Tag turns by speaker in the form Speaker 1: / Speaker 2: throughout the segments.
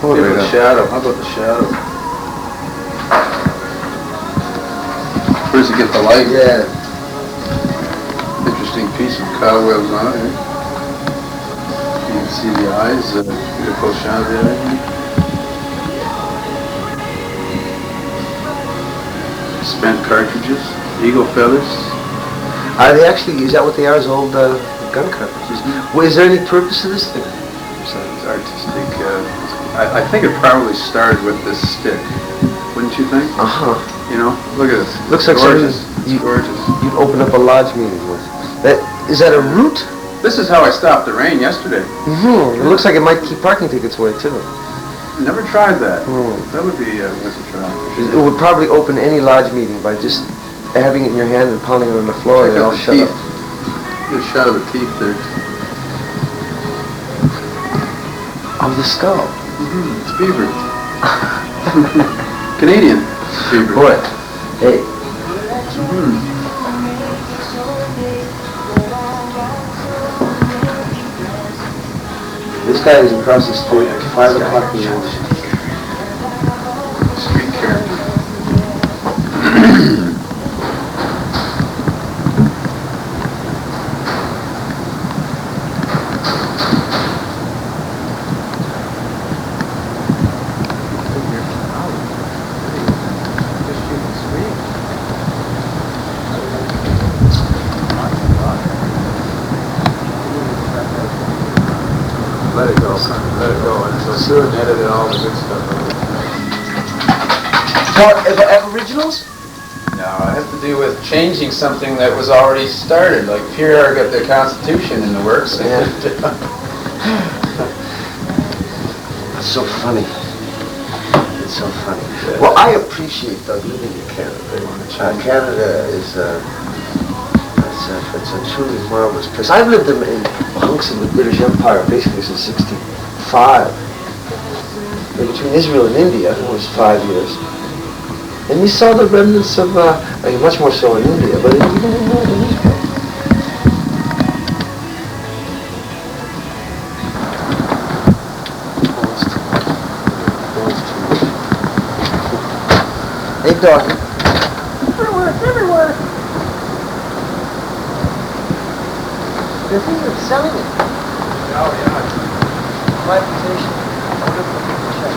Speaker 1: Hold
Speaker 2: Maybe
Speaker 1: it
Speaker 2: the
Speaker 1: up.
Speaker 2: shadow. How about the shadow? Where does it get the light?
Speaker 1: Yeah.
Speaker 2: Interesting piece of cobwebs on it. Eh? You can see the eyes. Beautiful shadow there. Spent cartridges, eagle feathers.
Speaker 1: Are they actually, is that what they are, as old gun cartridges? Well, is there any purpose to this thing?
Speaker 2: It's artistic. I think it probably started with this stick. Wouldn't you think?
Speaker 1: Uh-huh.
Speaker 2: You know, look at this.
Speaker 1: Looks like
Speaker 2: gorgeous.
Speaker 1: something
Speaker 2: It's gorgeous.
Speaker 1: you'd open up a lodge meeting with. Is that a root?
Speaker 2: This is how I stopped the rain yesterday.
Speaker 1: Mm-hmm. It looks like it might keep parking tickets away, too.
Speaker 2: Never tried that.
Speaker 1: Hmm.
Speaker 2: That would be worth a try.
Speaker 1: It would probably open any lodge meeting by just having it in your hand and pounding it on the floor and
Speaker 2: Check
Speaker 1: it'll
Speaker 2: out the
Speaker 1: shut
Speaker 2: teeth.
Speaker 1: up.
Speaker 2: Get a shot of the teeth there.
Speaker 1: Of the skull.
Speaker 2: It's beaver. Canadian beaver.
Speaker 1: Boy, hey. This guy is across the street at 5 o'clock in the morning.
Speaker 2: Street character. Let it go, son. Let it go. And so soon edited all the good stuff out.
Speaker 1: What, Aboriginals?
Speaker 2: No, it has to do with changing something that was already started. Like Pierre got the Constitution in the works.
Speaker 1: Yeah. That's so funny. It's so funny. Well, I appreciate living in Canada. Canada is it's a truly marvelous place. I've lived in hunks of the British Empire basically since '65. Between Israel and India, it was 5 years. And you saw the remnants of, much more so in India, but even in northern Israel. Hey, doggy. Everywhere. They're thinking of selling it.
Speaker 2: Oh, yeah.
Speaker 1: Privatization. I wonder if people check.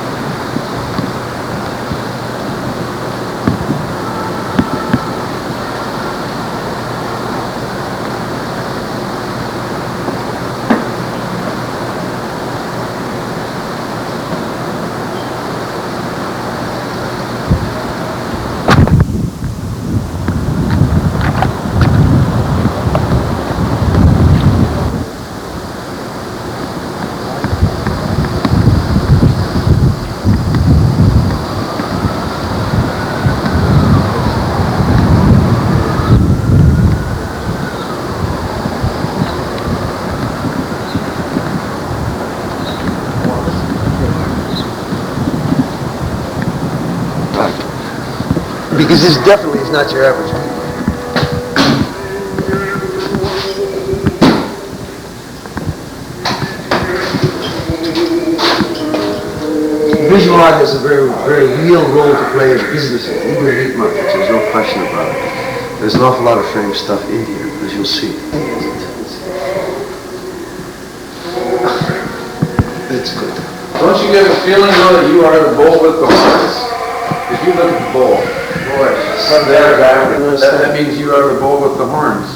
Speaker 1: Because this definitely is not your average people. Visual art has a very, very real role to play in business, even in meat markets. There's no question about it. There's an awful lot of framed stuff in here, as you'll see. It's good.
Speaker 2: Don't you get a feeling, though, that you are the bull with the horns? If you look at the bull, boy, that means you are the bull with the horns.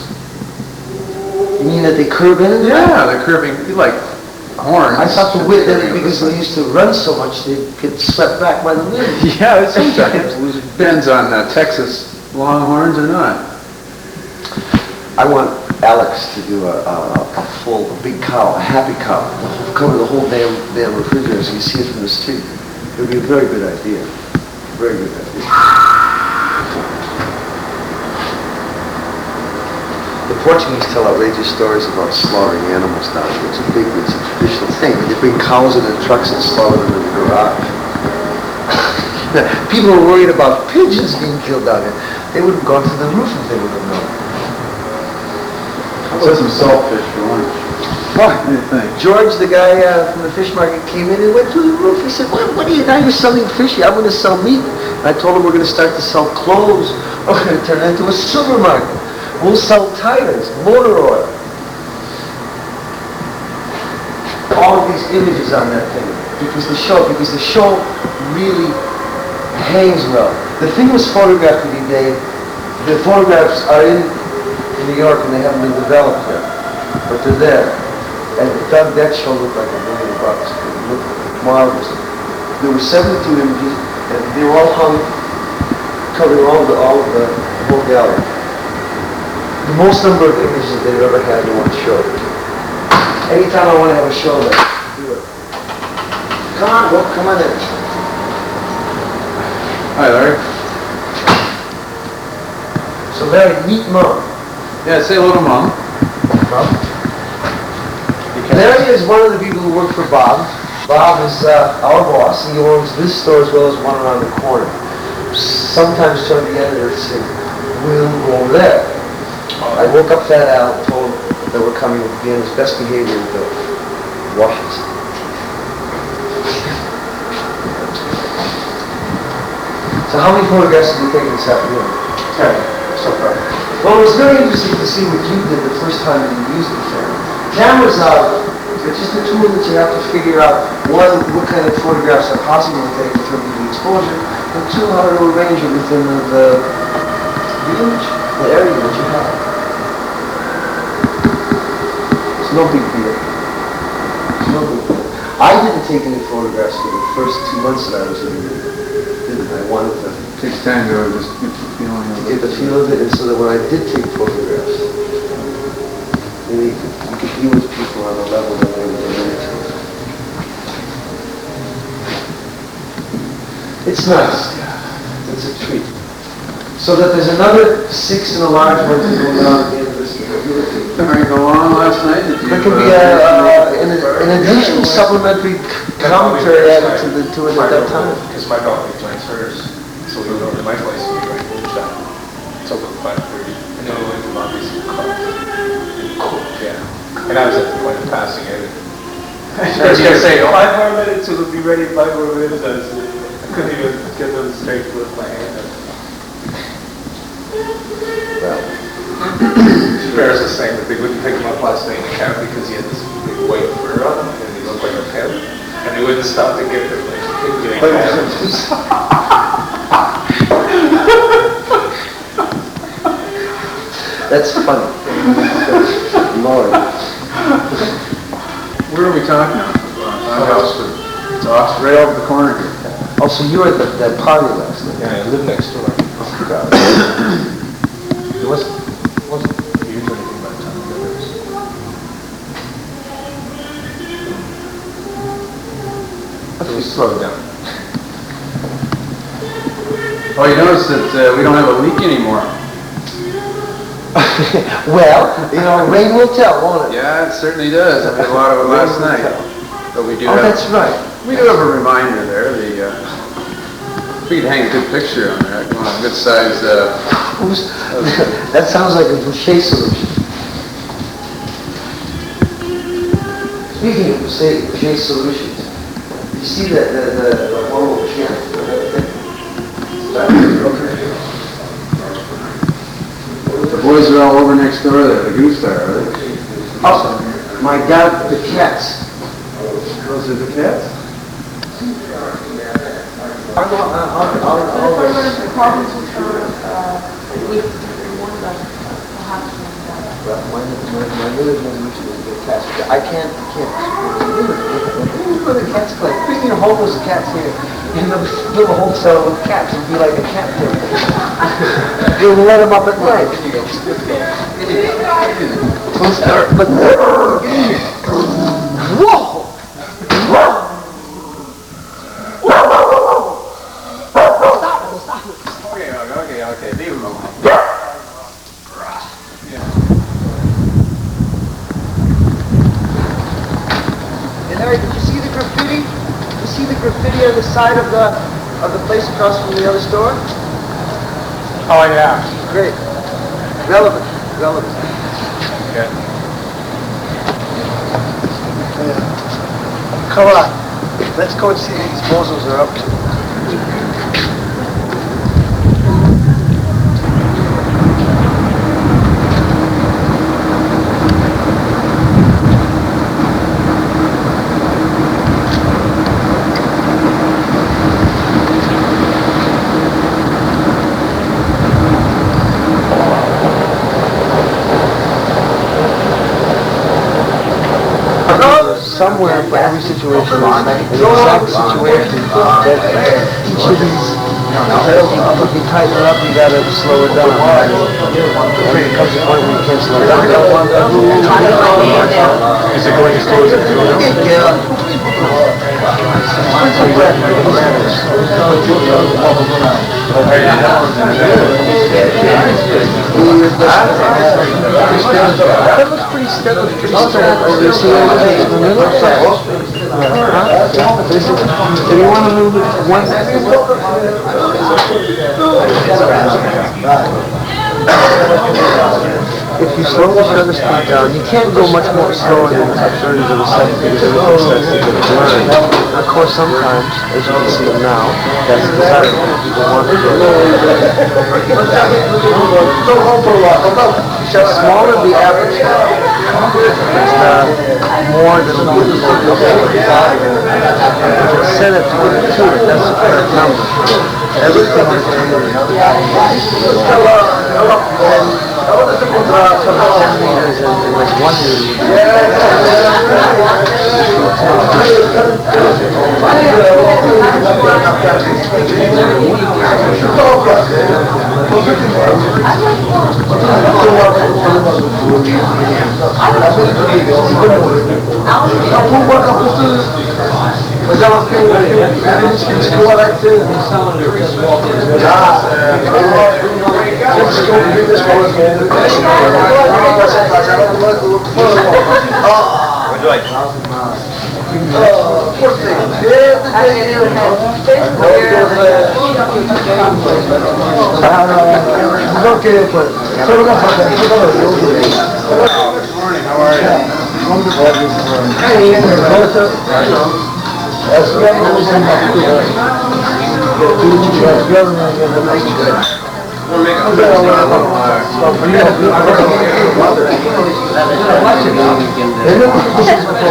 Speaker 1: You mean that they curve in?
Speaker 2: Yeah, they're curving like horns.
Speaker 1: I thought the wind, that because they used to run so much, they'd get swept back by the wind.
Speaker 2: Yeah, sometimes. It depends on Texas Longhorns or not.
Speaker 1: I want Alex to do a big cow, a happy cow, cover the whole damn refrigerator so you see it from the street. It would be a very good idea. Very good idea. The Portuguese tell outrageous stories about slaughtering animals down here. It's a traditional thing. They bring cows in their trucks and slaughter them in the garage. People are worried about pigeons being killed down here. They would have gone through the roof if they would have known.
Speaker 2: Let's have some saltfish for lunch.
Speaker 1: Well,
Speaker 2: What do you think?
Speaker 1: George, the guy from the fish market, came in and went through the roof. He said, what are you, now you're selling fish? I'm going to sell meat. And I told him we're going to start to sell clothes. We're going to turn it into a supermarket. We'll sell tires, motor oil. All of these images on that thing. Because the show really hangs well. The thing was photographed in the day. The photographs are in New York and they haven't been developed yet. But they're there. And that show looked like $1 million. It looked marvelous. There were 72 images, and they were all hung, covering all of the whole gallery. The most number of images they've ever had in one show. Anytime I want to have a show, like, do it. Come on, Will, come on in.
Speaker 2: Hi, Larry.
Speaker 1: So Larry, meet Mom.
Speaker 2: Yeah, say hello to Mom.
Speaker 1: Mom. Larry is one of the people who work for Bob. Bob is our boss, and he owns this store as well as one around the corner. Sometimes some of the editors say, we'll go there. I woke up Fat Al and told him that we're coming to be on his best behavior until Washington. So how many photographs did you take this afternoon?
Speaker 2: 10 so far.
Speaker 1: Well, it was very interesting to see what you did the first time that you used the camera. Cameras are just a tool that you have to figure out, one, what kind of photographs are possible to take in terms of the exposure, and two, how to arrange it within the image, the area that you have. It's no big deal. It's no big deal. I didn't take any photographs for the first 2 months that I was in didn't I? Wanted to
Speaker 2: It takes time to just get the feeling of
Speaker 1: get the feel of it, and so that when I did take photographs, you could be with people on a level that they were related to. It's nice. It's a treat. So that there's another 6 and a large one to go down at the end of this year.
Speaker 2: There go on last night.
Speaker 1: There can be an additional supplementary commentary added to it at that time.
Speaker 3: Because my daughter joins hers, so we went over to my place and we went to the shop. It's open at 5:30. And then we went to Mommy's cook. Yeah. And I was at the point of passing it. I was going to say, 5 more minutes, it'll be ready in 5 more minutes. I couldn't even get them straight with my hand. Bears was saying that they wouldn't pick him up last night in the cab because he had this big white fur on him and he looked like a pimp. And they wouldn't stop to give him like cabs.
Speaker 1: That's funny. Lord.
Speaker 2: Where are we talking about? Oxford. It's Oxford, right over the corner here.
Speaker 1: Oh, so you were at that party last night?
Speaker 3: Yeah, I live next door.
Speaker 1: Oh, God. It wasn't
Speaker 3: You do anything about time limits. Just slow it down.
Speaker 2: Oh, you notice that we don't have a leak anymore.
Speaker 1: Well, rain will tell, won't it?
Speaker 2: Yeah, it certainly does. I had a lot of it last night. But we do
Speaker 1: Oh,
Speaker 2: have,
Speaker 1: that's right.
Speaker 2: we do have a reminder there. We could hang a good picture on there. Come on, good size.
Speaker 1: That sounds like a cliche solution. Speaking of cliche solutions, you see the horrible chant?
Speaker 2: The boys are all over next door there, the Goose Star, are they?
Speaker 1: Oh, my God, the cats.
Speaker 2: Those are the cats?
Speaker 1: I'll
Speaker 4: Problems with one of them, perhaps.
Speaker 1: My village doesn't usually get cats. I can't. Where the cats play? Bring your homeless cats here. In the little hotel with cats, it'll be like a cat pit. You'll let them up at night. But whoa! Stop it!
Speaker 2: Okay, leave them alone.
Speaker 1: Hey Larry, did you see the graffiti? Did you see the graffiti on the side of the place across from the other store?
Speaker 3: Oh, yeah.
Speaker 1: Great. Relevant.
Speaker 3: Okay.
Speaker 1: Come on, let's go and see what these bozos are up to. Somewhere for every situation, an exact situation that each of these, if you tighten it up, you gotta slow it down. And it comes to a point where you can't slow it down.
Speaker 3: Is it going as slow as it's going?
Speaker 1: That looks pretty steady. You see everything in the middle? If you want a little bit, if you slow the shutter speed down, you can't go much more slower than a third of a second because everything starts to get blurry. Of course, sometimes, as you can see now, that's desirable. People want to go. The smaller the aperture, more than will be the if it's set at 22, that's a fair number. Everything is centimeters and like 1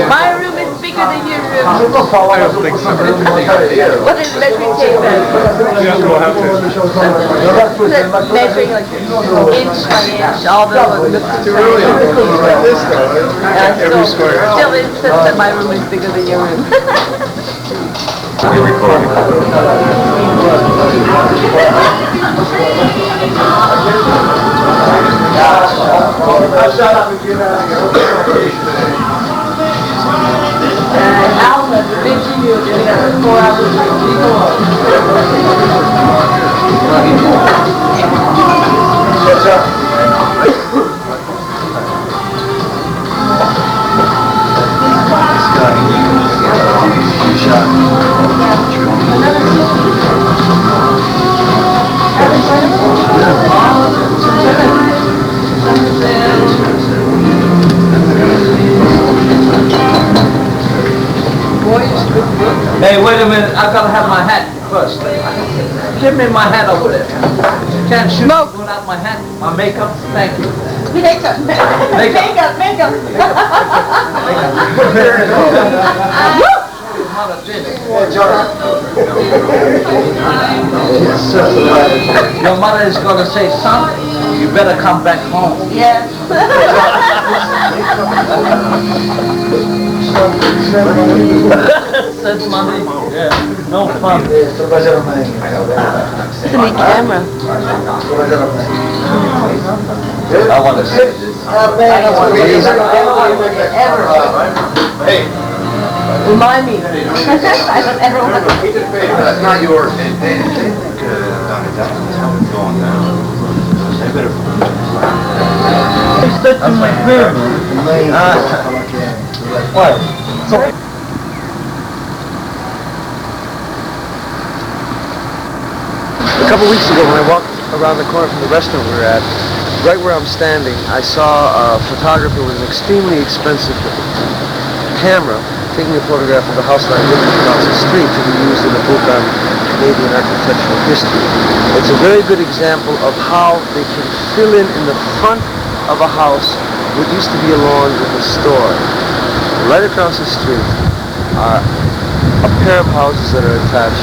Speaker 4: My room is bigger than your room. What is measuring tape then?
Speaker 3: We'll have to.
Speaker 4: Measuring like inch by inch, all the
Speaker 3: Every square.
Speaker 4: Still insists that my room is bigger than your room.
Speaker 3: You're recording.
Speaker 4: Alma, the big you, just got 4 hours.
Speaker 1: What's up?
Speaker 5: Hey, wait a minute, I've got to have my hat first. Give me my hat over there. Can't shoot without my hat, my makeup, thank you.
Speaker 4: Makeup.
Speaker 5: Your mother is going to say, son, you better come back home.
Speaker 4: Yes.
Speaker 5: Said money, yeah, no fun.
Speaker 4: It's a big camera.
Speaker 5: I want to say this.
Speaker 4: I don't want to ever.
Speaker 3: Hey.
Speaker 4: Remind me. I don't ever want to.
Speaker 3: That's not yours. They think that's going down. They better.
Speaker 5: That's my crib. What?
Speaker 1: A couple weeks ago when I walked around the corner from the restaurant we were at, right where I'm standing, I saw a photographer with an extremely expensive camera, taking a photograph of the house that I live in across the street to be used in a book on Canadian architectural history. It's a very good example of how they can fill in the front of a house what used to be a lawn with a store. Right across the street are a pair of houses that are attached.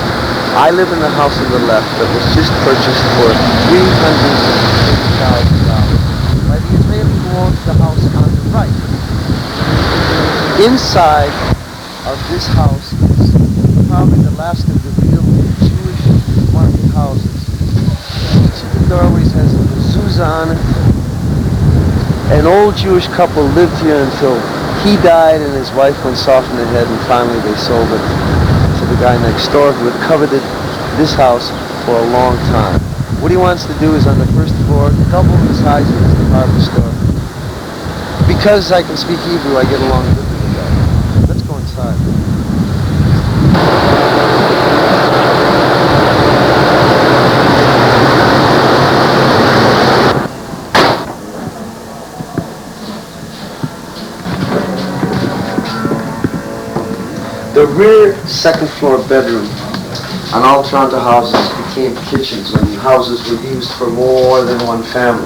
Speaker 1: I live in the house on the left that was just purchased for $350,000 by the Israeli who owns the house on the right. Inside of this house is probably the last of the real Jewish market houses. Each of the doorways has a mezuzah on it. An old Jewish couple lived here until he died and his wife went soft in the head, and finally they sold it to the guy next door who had coveted this house for a long time. What he wants to do is on the first floor, double the size of his department store. Because I can speak Hebrew, I get along good with the guy. Let's go inside. The rear second floor bedroom on all Toronto houses became kitchens when houses were used for more than one family.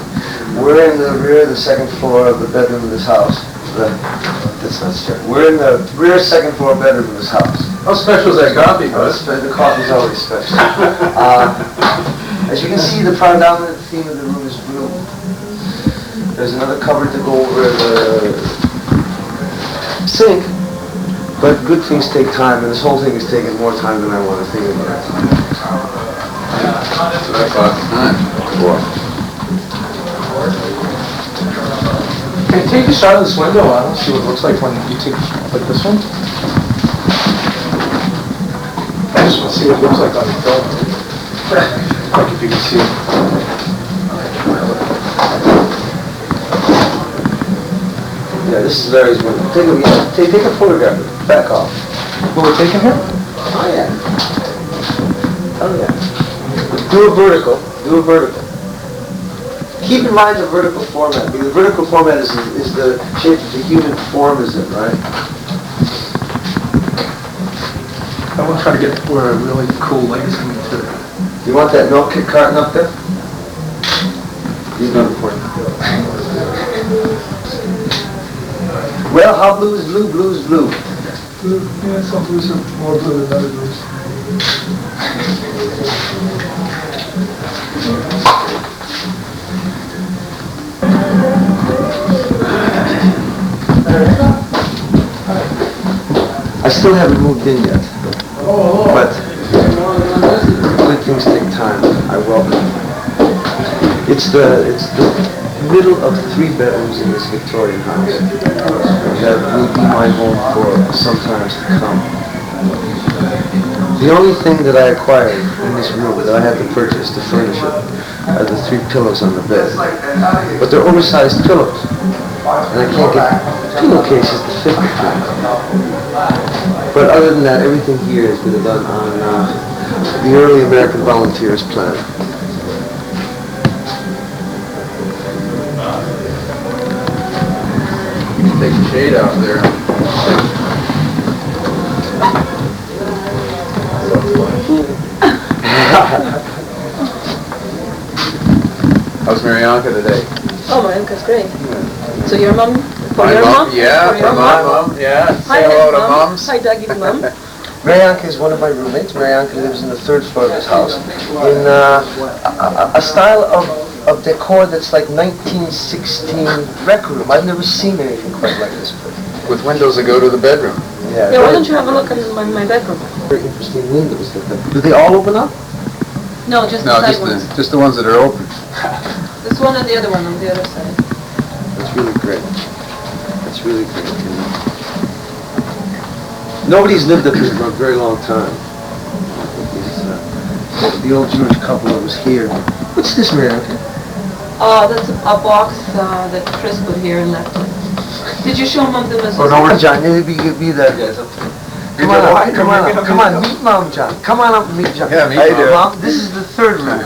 Speaker 1: We're in the rear of the second floor of the bedroom of this house. That's not straight. We're in the rear second floor bedroom of this house.
Speaker 3: How special is that coffee, Buzz?
Speaker 1: The coffee's always special. As you can see, the predominant theme of the room is blue. There's another cupboard to go over the sink. But good things take time, and this whole thing is taking more time than I want to think about.
Speaker 3: Can you take a shot of this window? I don't see what it looks like when you take like this one. I just want to see what it looks like on the film. Like if you can see it.
Speaker 1: Yeah, this is Larry's window. Take a photograph of it. Back off.
Speaker 3: What we're taking here?
Speaker 1: Oh yeah. Oh yeah. Do a vertical. Do a vertical. Keep in mind the vertical format. Because the vertical format is the shape that the human form is in, right?
Speaker 3: I want to try to get where a really cool light is coming through.
Speaker 1: You want that milk carton up there? He's not important. Well, how blue is blue? Blue is blue.
Speaker 3: Blue, yeah, some blues are more blue than other blues.
Speaker 1: I still haven't moved in yet, but good things take time. I welcome it. It's the middle of 3 bedrooms in this Victorian house that will be my home for some times to come. The only thing that I acquired in this room that I had to purchase to furnish it are the 3 pillows on the bed. But they're oversized pillows, and I can't get pillowcases to fit the thing. But other than that, everything here has been done on the early American volunteers plan.
Speaker 2: Take the shade out there. How's Marianka today?
Speaker 4: Oh, Marianka's great. So your mom? For
Speaker 2: My
Speaker 4: your
Speaker 2: mom? Yeah,
Speaker 4: For
Speaker 2: for
Speaker 4: your
Speaker 2: my mom. Yeah.
Speaker 4: Hi,
Speaker 2: Say hello to
Speaker 4: Mom.
Speaker 2: moms.
Speaker 4: Hi, Dougie's mom.
Speaker 1: Marianka is one of my roommates. Marianka lives in the 3rd floor of this house in a style of decor that's like 1916 rec room. I've never seen anything quite like this place.
Speaker 2: With windows that go to the bedroom.
Speaker 1: Yeah,
Speaker 4: Yeah, why don't you have a look in my bedroom?
Speaker 1: very interesting windows. Do they all open up?
Speaker 4: No, just
Speaker 2: No,
Speaker 4: the side ones.
Speaker 2: just the ones that are open.
Speaker 4: This one and the other one on the other side.
Speaker 1: That's really great. That's really great. Nobody's lived up here for a very long time. The old Jewish couple that was here. What's this, Marianka?
Speaker 4: That's a box that Chris put here in that place. Did you show Mom the message?
Speaker 1: Oh, no, John, you be the... Come on up, come on, meet Mom, John. Come on up and meet John.
Speaker 2: Yeah, meet
Speaker 1: Hey,
Speaker 2: Mom.
Speaker 1: Mom, this is the 3rd room.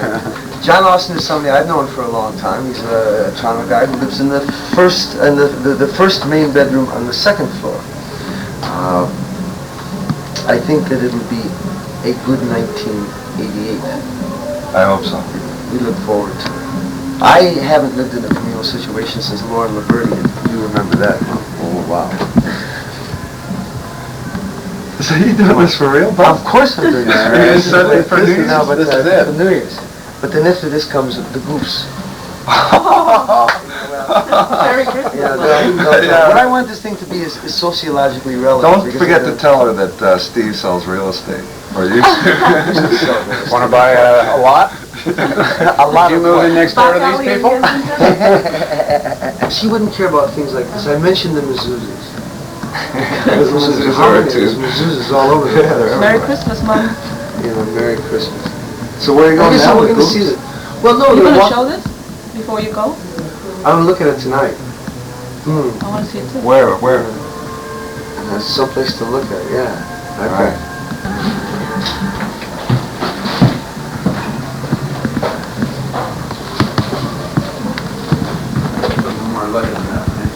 Speaker 1: John Austin is somebody I've known for a long time. He's a Toronto guy who lives in the first main bedroom on the 2nd floor. I think that it'll be a good 1988.
Speaker 6: I hope so.
Speaker 1: We look forward to it. I haven't lived in a communal situation since Lauren Liberty, and you remember that. Oh, wow.
Speaker 6: So you doing this for real, Bob?
Speaker 1: Of course I'm doing this.
Speaker 6: You said it for New Year's?
Speaker 1: No, but
Speaker 6: This is it.
Speaker 1: for New Year's. But then after this comes the goose.
Speaker 4: Merry Christmas.
Speaker 1: Yeah,
Speaker 6: Yeah.
Speaker 1: What I want this thing to be is sociologically relevant.
Speaker 6: Don't
Speaker 1: because
Speaker 6: forget to tell her that Steve sells real estate. Or you?
Speaker 3: Want to buy a lot?
Speaker 1: a lot
Speaker 3: You
Speaker 1: of
Speaker 3: move in
Speaker 1: what?
Speaker 3: next door to these people?
Speaker 1: She wouldn't care about things like this. I mentioned the mezuzahs.
Speaker 6: Mezuzahs are too.
Speaker 1: Mezuzahs all over the place.
Speaker 4: Merry Christmas, Mom.
Speaker 1: You know, Merry Christmas.
Speaker 6: So where are you going now?
Speaker 1: We're going to see it. Well, no,
Speaker 4: You
Speaker 1: they're
Speaker 4: gonna show this before you go?
Speaker 1: I'm looking at it tonight.
Speaker 4: I wanna see it too.
Speaker 6: Where?
Speaker 1: And that's someplace to look at, yeah.
Speaker 6: All right.
Speaker 2: More legend than that, man.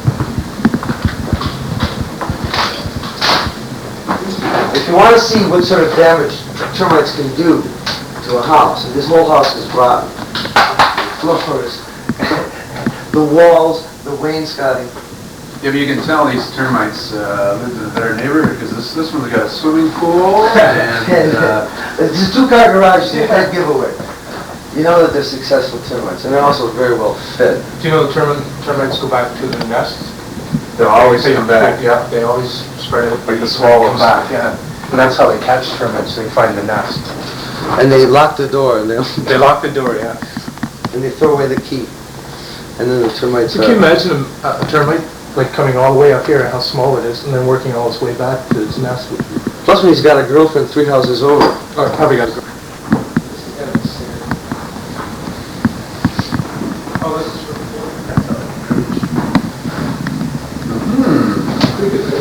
Speaker 1: If you want to see what sort of damage termites can do to a house, and this whole house is rotten. Floors, the walls, the wainscoting.
Speaker 2: Yeah, but you can tell these termites live in a better neighborhood because this one's got a swimming pool and
Speaker 1: There's 2-car garages, you can't give away. You know that they're successful termites, and they're also very well fed.
Speaker 3: Do you know termites go back to the nest?
Speaker 6: They'll always come back.
Speaker 3: Yeah, they always spread it.
Speaker 6: Like the swallows.
Speaker 3: Come back, yeah. And that's how they catch termites, they find the nest.
Speaker 1: And they lock the door, and
Speaker 3: They lock the door, yeah.
Speaker 1: they throw away the key. And then the termites
Speaker 3: Can you imagine a termite, like coming all the way up here and how small it is, and then working all its way back to its nest?
Speaker 1: Plus when he's got a girlfriend 3 houses over.
Speaker 3: Or probably got a...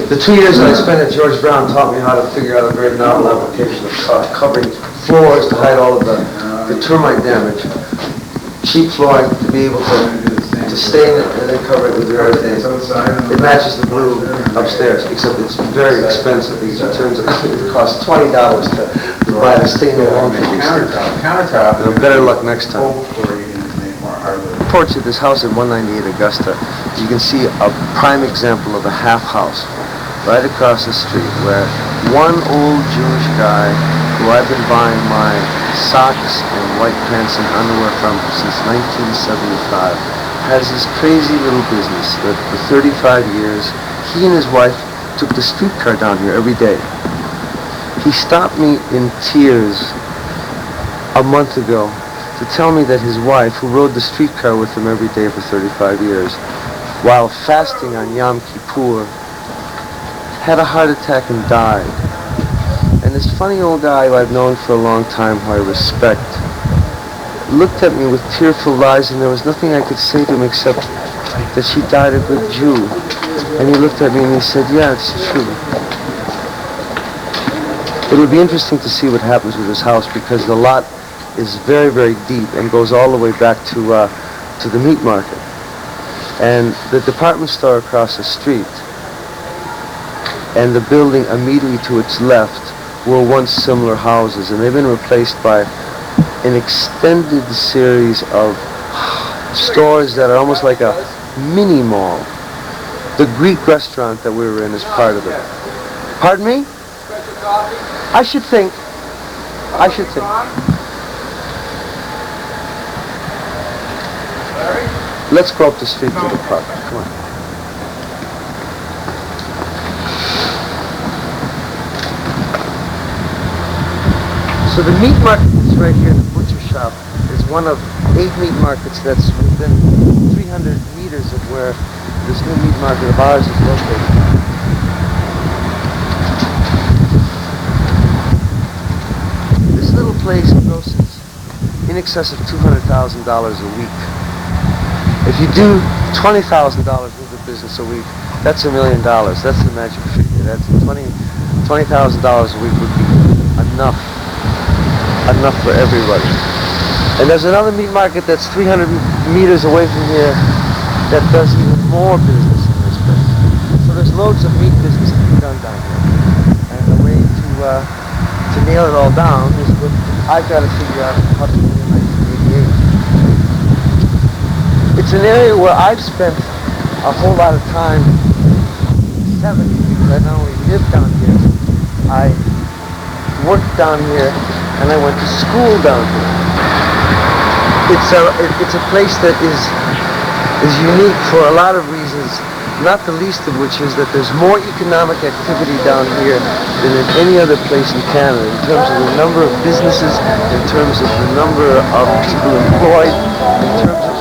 Speaker 1: The 2 years that I spent at George Brown taught me how to figure out a very novel application of covering floors to hide all of the termite damage. Cheap flooring to be able to stain it and then cover it with your other things. It matches the blue upstairs, except it's very expensive because it turns out it costs $20 to buy the stain along for these things.
Speaker 2: countertop.
Speaker 1: Better luck next time.
Speaker 2: Hopefully you can make more hardwood.
Speaker 1: Porch of this house at 198 Augusta, you can see a prime example of a half house right across the street where one old Jewish guy who I've been buying my socks and white pants and underwear from since 1975 has this crazy little business that for 35 years he and his wife took the streetcar down here every day. He stopped me in tears a month ago to tell me that his wife, who rode the streetcar with him every day for 35 years, while fasting on Yom Kippur, had a heart attack and died. And this funny old guy who I've known for a long time, who I respect, looked at me with tearful eyes, and there was nothing I could say to him except that she died a good Jew. And he looked at me and he said, yeah, it's true. It would be interesting to see what happens with this house because the lot is very, very deep and goes all the way back to the meat market. And the department store across the street and the building immediately to its left were once similar houses, and they've been replaced by an extended series of stores that are almost like a mini mall. The Greek restaurant that we were in is part of it. Pardon me? I should think. Let's go up the street to the park. Come on. So the meat market that's right here, the butcher shop, is one of 8 meat markets that's within 300 meters of where this new meat market of ours is located. This little place grosses in excess of $200,000 a week. If you do $20,000 worth of business a week, that's $1 million. That's the magic figure. That's $20,000 a week would be enough for everybody. And there's another meat market that's 300 meters away from here that does even more business in this place. So there's loads of meat business to be done down here. And the way to nail it all down is what I've got to figure out how to do in 1988. It's an area where I've spent a whole lot of time in the 70s because I not only lived down here, I worked down here and I went to school down here. It's a place that is unique for a lot of reasons, not the least of which is that there's more economic activity down here than in any other place in Canada in terms of the number of businesses, in terms of the number of people employed, in terms of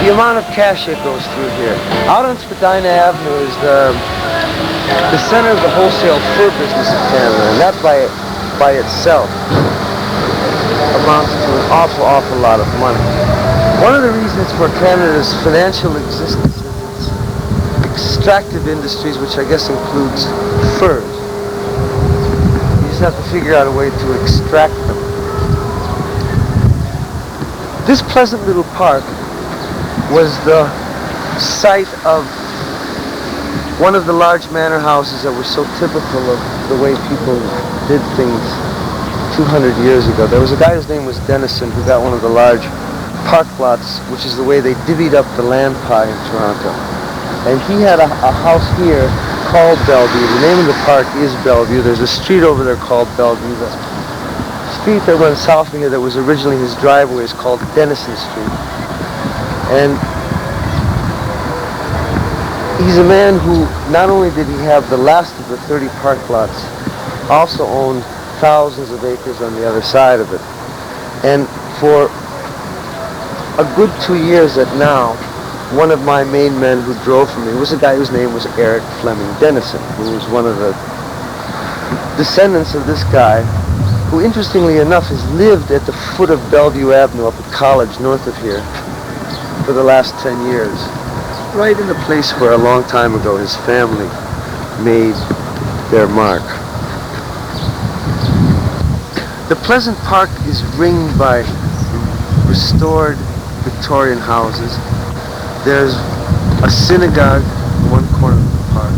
Speaker 1: the amount of cash that goes through here. Out on Spadina Avenue is the center of the wholesale fur business in Canada, and that by itself amounts to an awful lot of money. One of the reasons for Canada's financial existence is its extractive industries, which I guess includes furs. You just have to figure out a way to extract them. This pleasant little park was the site of one of the large manor houses that were so typical of the way people did things 200 years ago. There was a guy whose name was Dennison who got one of the large park lots, which is the way they divvied up the land pie in Toronto. And he had a house here called Bellevue. The name of the park is Bellevue. There's a street over there called Bellevue. The street that runs south of here that was originally his driveway is called Dennison Street. And he's a man who not only did he have the last of the 30 park lots, also owned thousands of acres on the other side of it. And for a good 2 years at now, one of my main men who drove for me was a guy whose name was Eric Fleming Dennison, who was one of the descendants of this guy, who interestingly enough has lived at the foot of Bellevue Avenue up at College north of here for the last 10 years. Right in the place where a long time ago his family made their mark. The Pleasant Park is ringed by restored Victorian houses. There's a synagogue in one corner of the park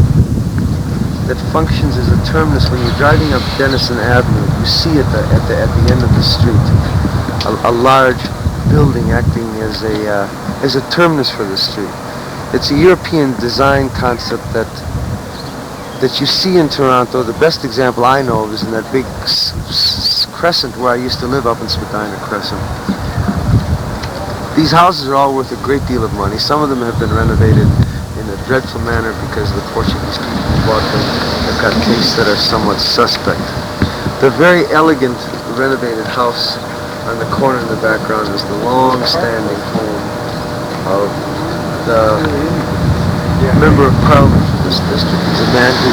Speaker 1: that functions as a terminus. When you're driving up Denison Avenue, you see at the end of the street a large building acting as a terminus for the street. It's a European design concept that you see in Toronto. The best example I know of is in that big crescent where I used to live up in Spadina Crescent. These houses are all worth a great deal of money. Some of them have been renovated in a dreadful manner because the Portuguese people who bought them have got tastes that are somewhat suspect. The very elegant renovated house on the corner in the background is the long-standing home of the member of Parliament for this district. He's a man who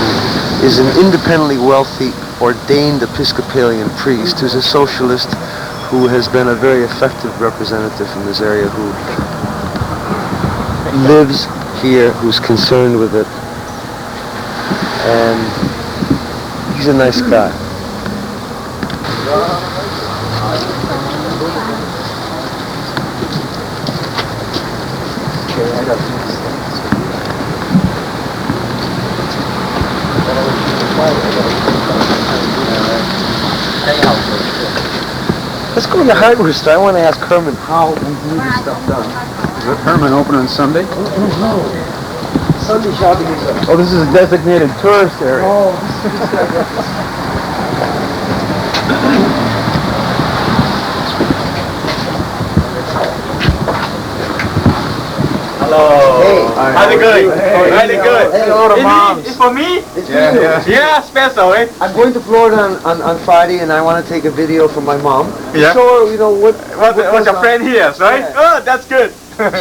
Speaker 1: is an independently wealthy, ordained Episcopalian priest who's a socialist who has been a very effective representative from this area, who lives here, who's concerned with it, and he's a nice guy. Let's go to the hardware store. I want to ask Herman how we do this stuff done.
Speaker 3: Is Herman open on Sunday?
Speaker 1: No. Sunday shopping is
Speaker 3: Oh, this is a designated tourist area.
Speaker 2: Hello.
Speaker 1: Hey.
Speaker 2: How's it going?
Speaker 3: Hey.
Speaker 2: Really good.
Speaker 1: Hey.
Speaker 3: Hello to Mom.
Speaker 2: It's for me?
Speaker 1: It's
Speaker 3: Yeah,
Speaker 1: for you.
Speaker 3: yeah.
Speaker 2: Yeah, special, eh?
Speaker 1: I'm going to Florida on Friday, and I want to take a video from my mom.
Speaker 2: Yeah.
Speaker 1: Show her, you know, what
Speaker 2: What's
Speaker 1: goes
Speaker 2: your
Speaker 1: on.
Speaker 2: friend here, right?
Speaker 1: Yeah.
Speaker 2: Oh, that's good.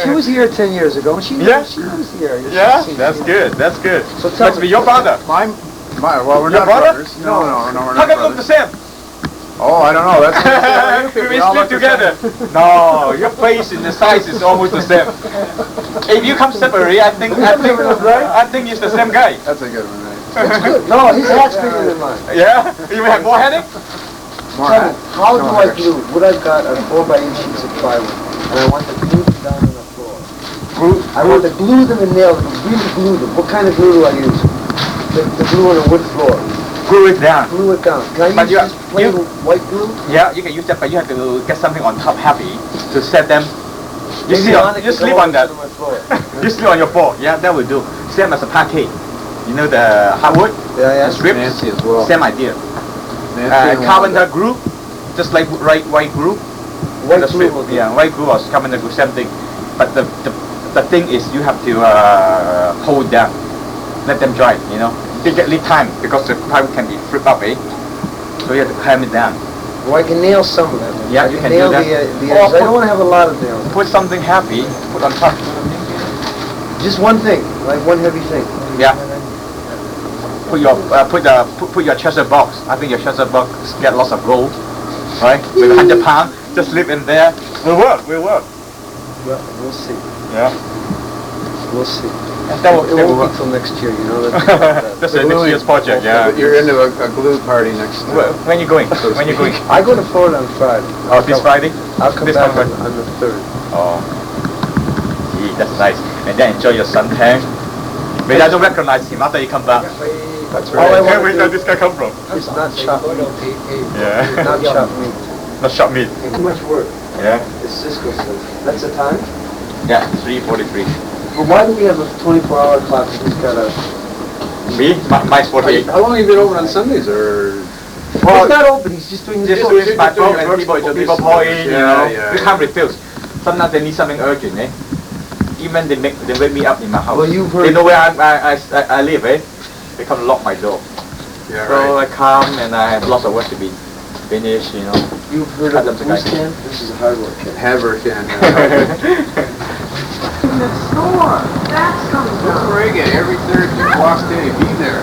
Speaker 1: She was here 10 years ago, and she
Speaker 2: Yeah.
Speaker 1: she lives here.
Speaker 2: Yeah,
Speaker 1: She's
Speaker 2: that's
Speaker 1: seen
Speaker 2: good. That's good.
Speaker 1: So tell
Speaker 2: Must
Speaker 1: me-
Speaker 2: be your brother.
Speaker 3: Well, we're
Speaker 2: Your
Speaker 3: not
Speaker 2: brother?
Speaker 3: brothers. No, we're
Speaker 2: How
Speaker 3: not
Speaker 2: come look the
Speaker 3: brothers.
Speaker 2: same?
Speaker 3: Oh, I don't know. That's
Speaker 2: We split together. No, your face and the size is almost the same. If you come separately, I think it's the same guy.
Speaker 3: That's a good one, right?
Speaker 1: It's good. No, his hat's bigger than mine.
Speaker 2: Yeah? You have more headache?
Speaker 3: More
Speaker 1: Tell me,
Speaker 3: hat.
Speaker 1: how do
Speaker 3: No
Speaker 1: I
Speaker 3: hair.
Speaker 1: glue? What I've got are 4x8 sheets of plywood, and I want to glue them down on the floor. I want to glue them and nail them, really glue them. What kind of glue do I use? The glue on a wood floor.
Speaker 7: Glue it down.
Speaker 1: Glue it down. Can I
Speaker 7: But
Speaker 1: use just plain white glue?
Speaker 7: Yeah, you can use that, but you have to get something on top heavy to set them. You
Speaker 1: Maybe
Speaker 7: sleep on,
Speaker 1: Monica
Speaker 7: you
Speaker 1: can
Speaker 7: sleep
Speaker 1: go
Speaker 7: on
Speaker 1: over
Speaker 7: that.
Speaker 1: to my floor.
Speaker 7: You sleep on your floor. Yeah, that will do. Same as a parquet. You know the hardwood,
Speaker 1: Yeah,
Speaker 7: the strips.
Speaker 2: Nancy as well.
Speaker 7: Same idea.
Speaker 2: Nancy
Speaker 7: Carpenter glue, just like white glue.
Speaker 1: White
Speaker 7: The
Speaker 1: glue
Speaker 7: strip.
Speaker 1: will do.
Speaker 7: Yeah, white glue or carpenter glue, same thing. But the thing is, you have to hold them, let them dry. You know, they get lead time because the pipe can be flipped up, eh? So you have to clamp it down.
Speaker 1: Well, I can nail some of them.
Speaker 7: Yeah,
Speaker 1: I
Speaker 7: you
Speaker 1: can
Speaker 7: can
Speaker 1: nail
Speaker 7: do that.
Speaker 1: the
Speaker 7: Or
Speaker 1: edges. I don't want to have a lot of nails.
Speaker 7: Put something heavy, put on top.
Speaker 1: Just one thing, like one heavy thing.
Speaker 7: Yeah. Put your treasure box. I think your treasure box get lots of gold, right? With 100 pounds, just leave in there. Will work.
Speaker 1: Well, we'll see.
Speaker 7: Yeah.
Speaker 1: We'll see.
Speaker 7: That will,
Speaker 1: It
Speaker 7: that will
Speaker 1: won't
Speaker 7: work.
Speaker 1: be till next year, you know. That's
Speaker 7: That's the next year's project. Yeah.
Speaker 2: But you're into a glue party next
Speaker 7: When you going? When you going?
Speaker 1: I go to Florida on Friday.
Speaker 7: Oh, this Friday?
Speaker 1: I'll come
Speaker 7: This
Speaker 1: back
Speaker 7: coming
Speaker 1: on the 3rd.
Speaker 7: Oh. Gee, that's nice. And then enjoy your suntan. Maybe I don't recognize him after you come back.
Speaker 1: That's
Speaker 7: All
Speaker 1: right.
Speaker 7: Where did this guy come from?
Speaker 1: It's not chopped meat.
Speaker 7: Yeah.
Speaker 1: Not chopped meat.
Speaker 7: Not shop meat.
Speaker 1: Too much work.
Speaker 7: Yeah.
Speaker 1: It's Cisco stuff. That's the time?
Speaker 7: Yeah. 3:43.
Speaker 1: Well, why do we have a 24-hour clock if he's got a...
Speaker 7: Me? Mine's 48.
Speaker 2: How long have you been open on Sundays, or?
Speaker 1: Well, he's not open, he's just doing his
Speaker 7: Just
Speaker 1: work.
Speaker 7: doing my work and people point, you know.
Speaker 2: Yeah,
Speaker 7: We can't refuse. Sometimes they need something urgent, eh? Even they wake me up in my house.
Speaker 1: Well, you've heard-
Speaker 7: They know where I live, eh? They come lock my door.
Speaker 2: Yeah,
Speaker 7: So
Speaker 2: right.
Speaker 7: I come and I have lots of work to be finished, you know.
Speaker 1: You've heard of the boost can? This is a hardware kit.
Speaker 2: Hamburger can.
Speaker 4: In the store, that's coming down.
Speaker 2: Reagan, every third walk day, be there.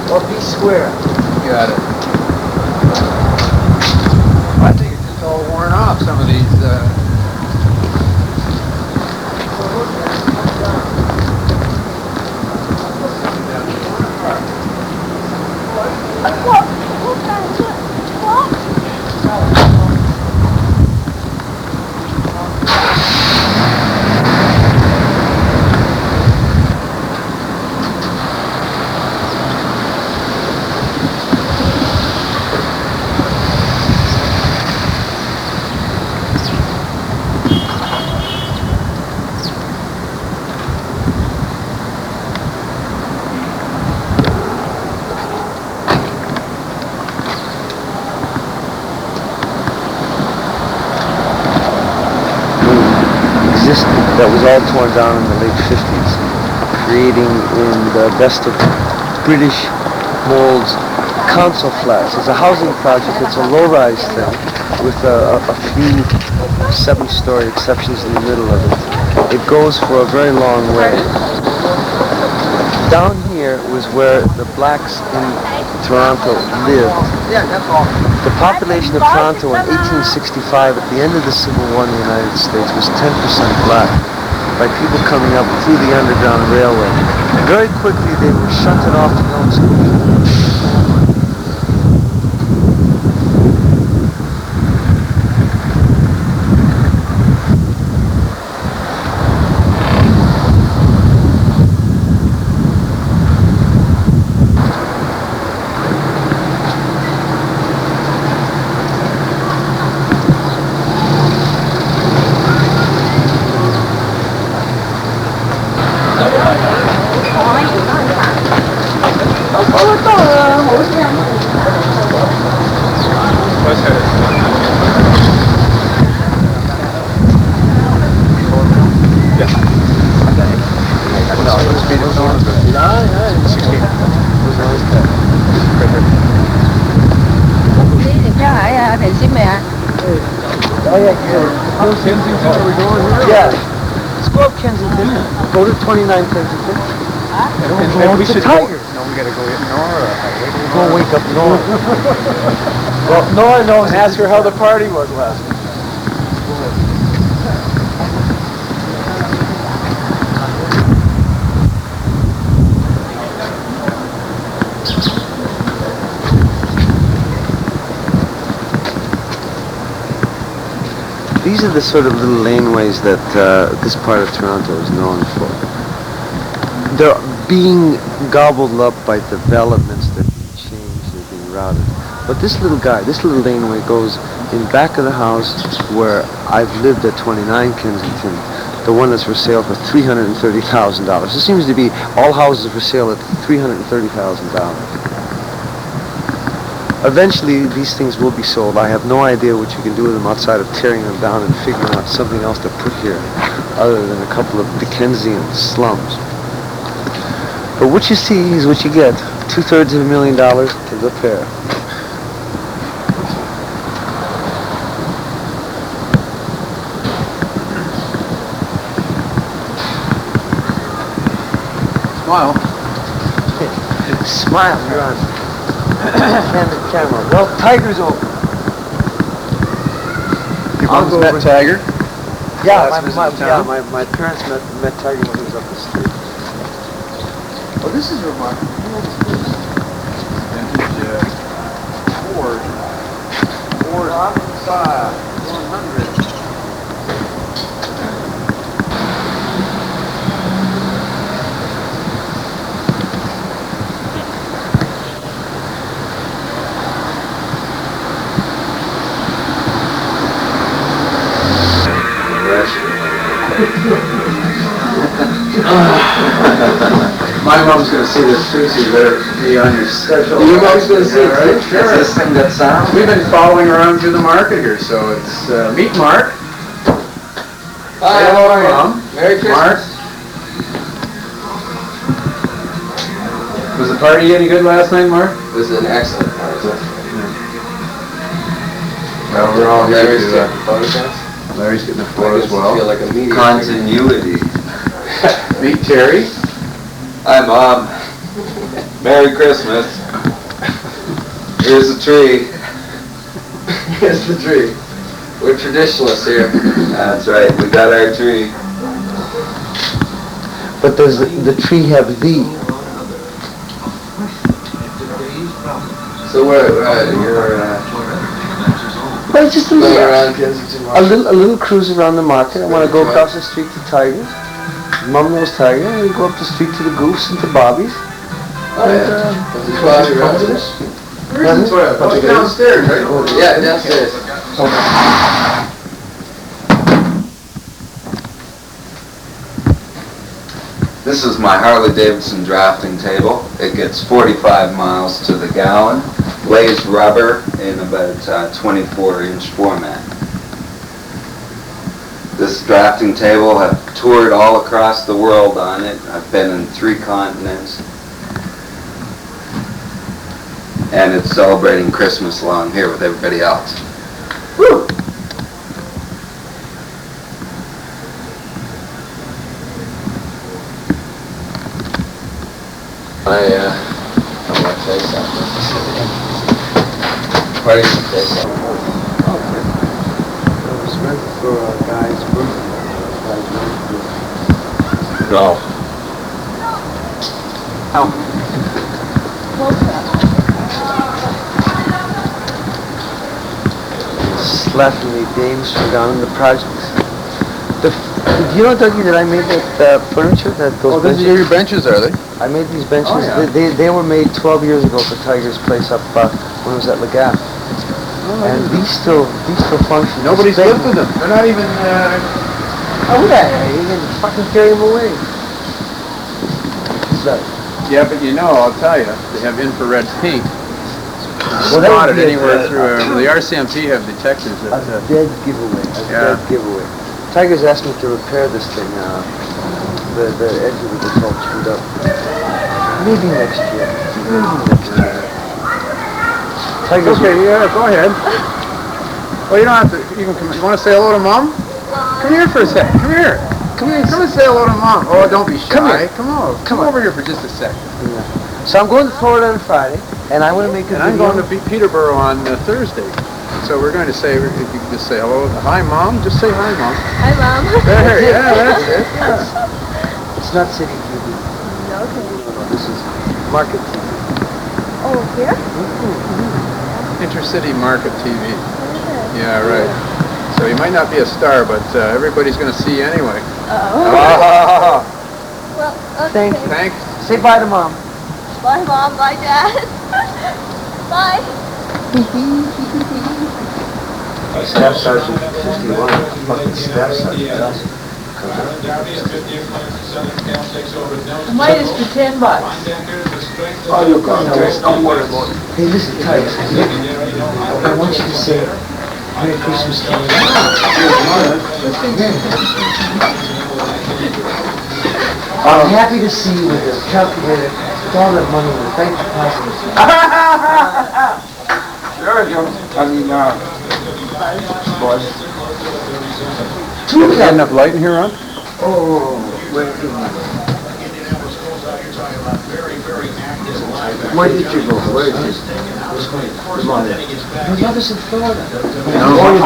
Speaker 1: Well, be square.
Speaker 2: Got it. I think it's just all worn off, some of these,
Speaker 1: Existed, that was all torn down in the late 50s, creating in the best of British molds council flats. It's a housing project. It's a low-rise thing with a few 7-story exceptions in the middle of it. It goes for a very long way. Down here was where the blacks in Toronto lived. The population of Toronto in 1865, at the end of the Civil War in the United States, was 10% black by people coming up through the Underground Railway. Very quickly they were shunted off to Nova Scotia. Yeah. Let's go up Kensington. Go to 29 Kensington.
Speaker 2: and we
Speaker 1: to
Speaker 2: should
Speaker 1: Tigers.
Speaker 2: No, we gotta go hit Nora.
Speaker 1: Go wake up Nora.
Speaker 2: Well, Nora knows. And ask her how the party was last night.
Speaker 1: These are the sort of little laneways that this part of Toronto is known for. They're being gobbled up by developments that are being changed, they're being routed. But this little laneway goes in back of the house where I've lived at 29 Kensington, the one that's for sale for $330,000. It seems to be all houses are for sale at $330,000. Eventually, these things will be sold. I have no idea what you can do with them outside of tearing them down and figuring out something else to put here, other than a couple of Dickensian slums. But what you see is what you get. $2/3 to the pair.
Speaker 2: Smile.
Speaker 1: Smile, you're on. Camera. Well, Tiger's open.
Speaker 2: Your
Speaker 1: I'll
Speaker 2: mom's
Speaker 1: go
Speaker 2: met
Speaker 1: over-
Speaker 2: Tiger?
Speaker 1: Yeah,
Speaker 2: Last visit to town?
Speaker 1: my parents met Tiger when he was up the street. Oh, this is remarkable.
Speaker 2: Vintage Ford. Ford style 100.
Speaker 3: My mom's gonna see this too, so you better be on your schedule.
Speaker 1: Your mom's gonna see it too?
Speaker 3: Right?
Speaker 1: Sure.
Speaker 3: Is this thing that sounds? We've been following around through the market here, so it's, meet Mark.
Speaker 1: Hi,
Speaker 3: Say hello
Speaker 1: how are
Speaker 3: to
Speaker 1: you?
Speaker 3: Mom.
Speaker 1: Merry Christmas.
Speaker 3: Mark. Was the party any good last night, Mark?
Speaker 1: It was an excellent party.
Speaker 3: Well, we're all here
Speaker 1: Larry's
Speaker 3: to,
Speaker 1: taking photographs.
Speaker 3: Larry's getting a
Speaker 1: I
Speaker 3: photo
Speaker 1: guess
Speaker 3: as
Speaker 1: I
Speaker 3: well.
Speaker 1: feel like a meteor.
Speaker 6: Continuity.
Speaker 3: Meet Terry.
Speaker 6: Hi, Mom. Merry Christmas. Here's the tree.
Speaker 1: Here's the tree. We're traditionalists here.
Speaker 6: That's right, we got our tree.
Speaker 1: But does the tree have thee?
Speaker 3: So you're,
Speaker 1: Well, just a
Speaker 3: going
Speaker 1: little,
Speaker 3: around Kensington
Speaker 1: a
Speaker 3: Market?
Speaker 1: little cruise around the market. I want to go across the street to Tiger's. Mom knows Tiger. And we go up the street to the Goose and to Bobby's.
Speaker 3: Oh, yeah. The toilet around this? Where's the toilet? Oh, it's downstairs, right?
Speaker 1: Yeah, downstairs.
Speaker 6: This is my Harley-Davidson drafting table. It gets 45 miles to the gallon, weighs rubber in about 24-inch format. This drafting table, I've toured all across the world on it. I've been in 3 continents. And it's celebrating Christmas while I'm here with everybody else. Woo!
Speaker 1: I want to say something. What did you say something? It was meant for a guy's birthday.
Speaker 6: No.
Speaker 1: Slapping dames for down in the projects. Do you know, Dougie, that I made that furniture? Those
Speaker 2: These
Speaker 1: benches?
Speaker 2: are your benches, are they?
Speaker 1: I made these benches.
Speaker 2: Oh, yeah.
Speaker 1: They were made 12 years ago for Tiger's place up when it was at Le Gap. And these still function.
Speaker 2: Nobody's
Speaker 1: It's big.
Speaker 2: lived with them. They're not even,
Speaker 1: Oh, yeah, you can fucking carry them away. What's that?
Speaker 2: yeah, but you know, I'll tell you, they have infrared paint.
Speaker 1: Well, that would
Speaker 2: Spotted
Speaker 1: be
Speaker 2: anywhere through, the RCMP have detectors
Speaker 1: A
Speaker 2: that,
Speaker 1: dead giveaway.
Speaker 2: Yeah.
Speaker 1: Dead giveaway. Tiger's asked me to repair this thing. The edge of it is all chewed up. Maybe next year. Tiger's
Speaker 2: okay, yeah, go ahead. Well, you don't have to, you want to say hello to Mom? Come here for a sec, come here. Come and say hello to Mom. Oh, don't be shy.
Speaker 1: Come here.
Speaker 2: Come over here for just a sec.
Speaker 1: So I'm going to Florida on Friday, and I want to make a
Speaker 2: And
Speaker 1: video.
Speaker 2: I'm going to Peterborough on Thursday. So we're going to say, if you can just say hello, hi Mom, just say hi Mom.
Speaker 4: Hi, Mom.
Speaker 2: There, yeah, that's it.
Speaker 1: It's not City TV.
Speaker 4: Okay.
Speaker 1: This is Market TV.
Speaker 4: Oh, here?
Speaker 2: Intercity Market TV. Yeah, right. So you might not be a star, but everybody's going to see you anyway.
Speaker 7: Oh.
Speaker 8: Well, okay.
Speaker 2: Thanks.
Speaker 5: Say bye to Mom.
Speaker 8: Bye, Mom. Bye, Dad. Bye.
Speaker 1: Staff Sergeant 51, fucking Staff Sergeant.
Speaker 4: Might is for $10.
Speaker 1: Oh, you're gone. Don't worry about it. Hey, listen, Titus, I want you to say Merry Christmas to me. I'm happy to see you with this calculator, with all that money in the bank deposit.
Speaker 7: Sure, Joe. I mean, boys.
Speaker 1: Two of them.
Speaker 2: Enough light in here, Ron?
Speaker 1: Oh, wait a minute. Where did you go? Where did you go? Come on. My mother's in Florida.
Speaker 2: No,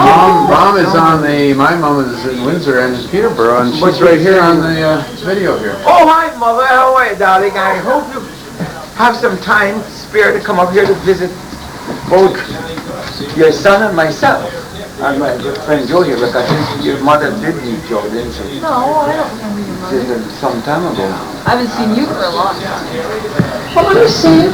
Speaker 2: Mom is on my mom is in Windsor and in Peterborough, and she's right here on the video here.
Speaker 5: Oh, hi, Mother. How are you, darling? I hope you have some time spare to come up here to visit both your son and myself. And my good friend Joe here, because your mother did meet Joe, didn't she?
Speaker 4: No, I don't remember your mother.
Speaker 5: Did some time ago.
Speaker 4: I haven't seen you for a long time.
Speaker 1: I want to see you.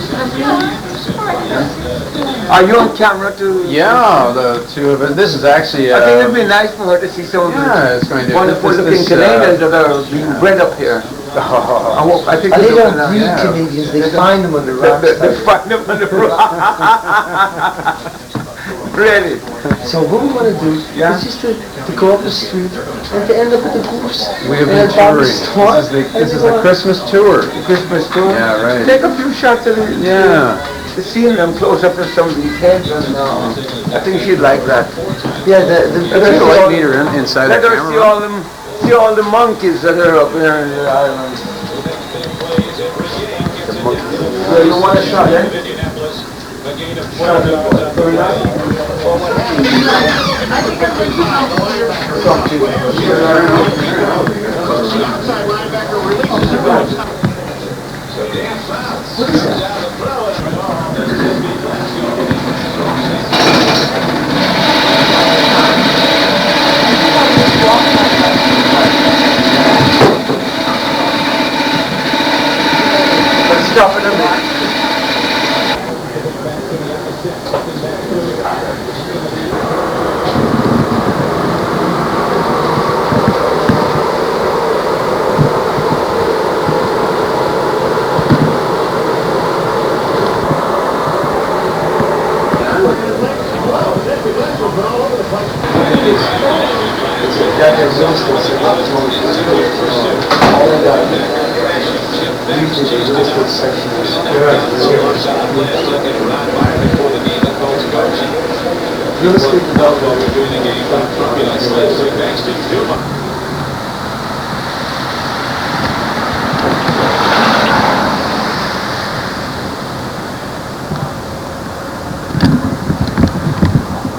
Speaker 5: Are you on camera too?
Speaker 2: Yeah, the two of us. This is actually.
Speaker 5: I think it'd be nice for her to see some
Speaker 2: Yeah, it's going to.
Speaker 5: wonderful looking Canadians that are being bred up here. I think
Speaker 1: Are they
Speaker 5: they're
Speaker 1: don't breed Canadians, they find them on the rocks.
Speaker 5: They find them on the Really?
Speaker 1: So what we want to do is just to go up the street and to end up at the goose.
Speaker 2: We have
Speaker 1: and
Speaker 2: been
Speaker 1: Bobby
Speaker 2: touring.
Speaker 1: Storm,
Speaker 2: This is
Speaker 1: and
Speaker 2: the Christmas tour.
Speaker 5: Christmas tour?
Speaker 2: Yeah, right.
Speaker 5: Take a few shots of it.
Speaker 2: Yeah.
Speaker 5: Seeing them close up to some of these heads, and I think she'd like that.
Speaker 1: Yeah,
Speaker 2: Let the light meter inside the
Speaker 5: Let her
Speaker 2: camera.
Speaker 5: see all the monkeys that are up there in the island. So you want a shot, eh? Let's stop in a minute.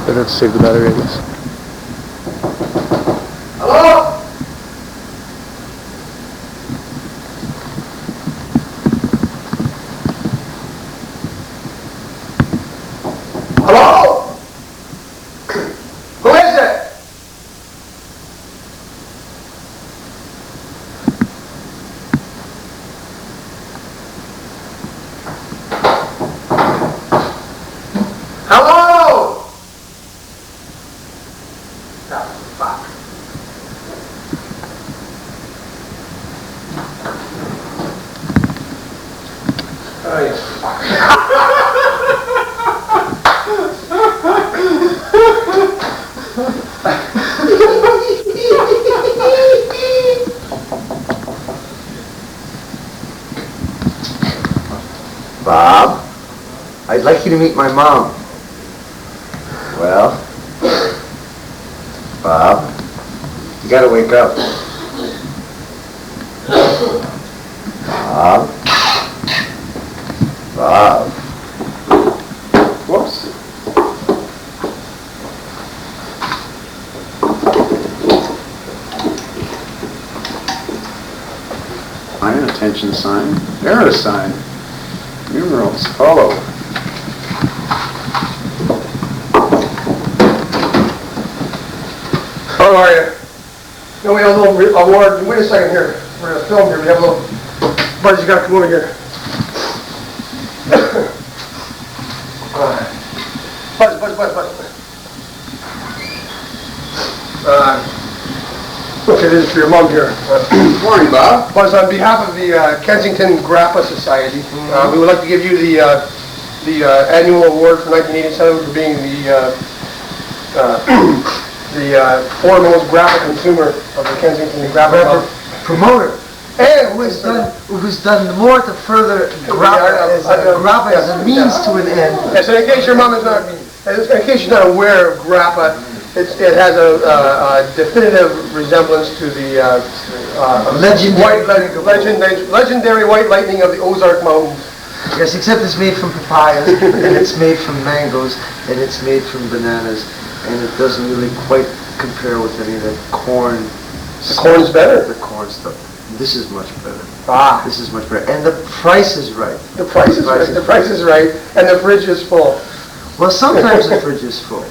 Speaker 2: Better to save the battery, I guess.
Speaker 1: Hello? Hello? Who is it? Hello? Oh, fuck. Oh, you fuck. Bob, I'd like you to meet my mom. Well, Bob, you gotta wake up. Bob. Bob. Whoops.
Speaker 2: Sign, attention sign, error sign, numerals, follow.
Speaker 9: How are you? No, we have a little award. Wait a second here. We're going to film here. We have a little... Buzz, you got to come over here. Buzz. Okay, this is for your mom here.
Speaker 2: Morning, Bob.
Speaker 9: Buzz, on behalf of the Kensington Grappa Society, we would like to give you the annual award for 1987 for being the foremost graphic consumer of the Kensington Grappa
Speaker 1: Promoter.
Speaker 9: And
Speaker 1: Who has done more to further grappa as a means to an end.
Speaker 9: Yes, and in case your mom is not, in case you're not aware of grappa, it has a definitive resemblance to the legendary white lightning of the Ozark Mountains.
Speaker 1: Yes, except it's made from papayas, and it's made from mangoes, and it's made from bananas, and it doesn't really quite compare with any of that corn.
Speaker 9: The corn's better.
Speaker 1: The corn stuff. This is much better.
Speaker 9: This
Speaker 1: is much better, and the price is right.
Speaker 9: The price is right. The price is right, and the fridge is full.
Speaker 1: Well, sometimes the fridge is full.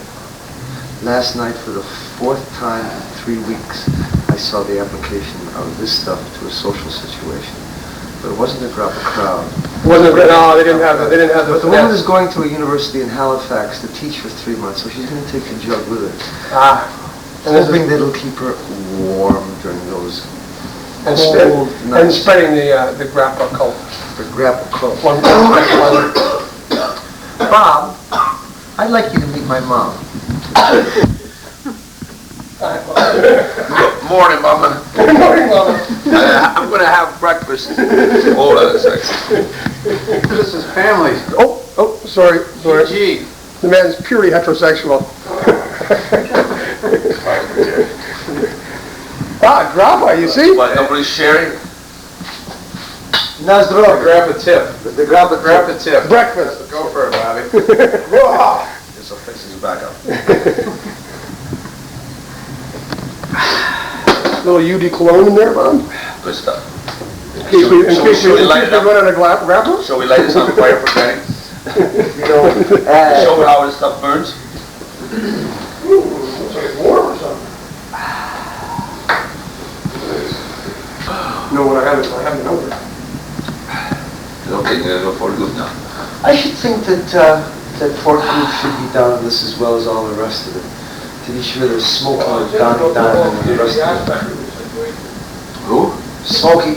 Speaker 1: Last night, for the 4th time in 3 weeks, I saw the application of this stuff to a social situation. But it wasn't a grappa crowd.
Speaker 9: No, they didn't have the.
Speaker 1: But the woman is going to a university in Halifax to teach for 3 months, so she's going to take the jug with her. Hoping that it'll keep her warm during those cold nights.
Speaker 9: And spreading the grappa cult.
Speaker 1: The grappa cult. Bob, I'd like you to meet my mom.
Speaker 2: Morning, Mama.
Speaker 9: Good morning, Mama.
Speaker 2: I'm going to have breakfast. Hold on a second. This is family.
Speaker 9: Oh, sorry.
Speaker 2: Gee.
Speaker 9: The man's purely heterosexual. Grappa, you see?
Speaker 2: What, nobody's sharing?
Speaker 1: Nazdro.
Speaker 2: Grab a tip.
Speaker 1: The grappa
Speaker 2: tip.
Speaker 9: Breakfast.
Speaker 2: Go for it, Bobby. This will fix his back up.
Speaker 9: Little UD cologne in there, Bob.
Speaker 2: Good stuff.
Speaker 9: In case we run out of grappa.
Speaker 2: Shall we light this on fire for Granny?
Speaker 1: Show
Speaker 2: Show her how this stuff burns?
Speaker 9: Looks like it's warm or something. No, what I have it over.
Speaker 2: Okay, you're going to go for it good now.
Speaker 1: I should think that Fort Group should be down on this as well as all the rest of it. To be sure there's Smokey and Donnie Diamond and the rest of it.
Speaker 2: Who?
Speaker 1: Smokey.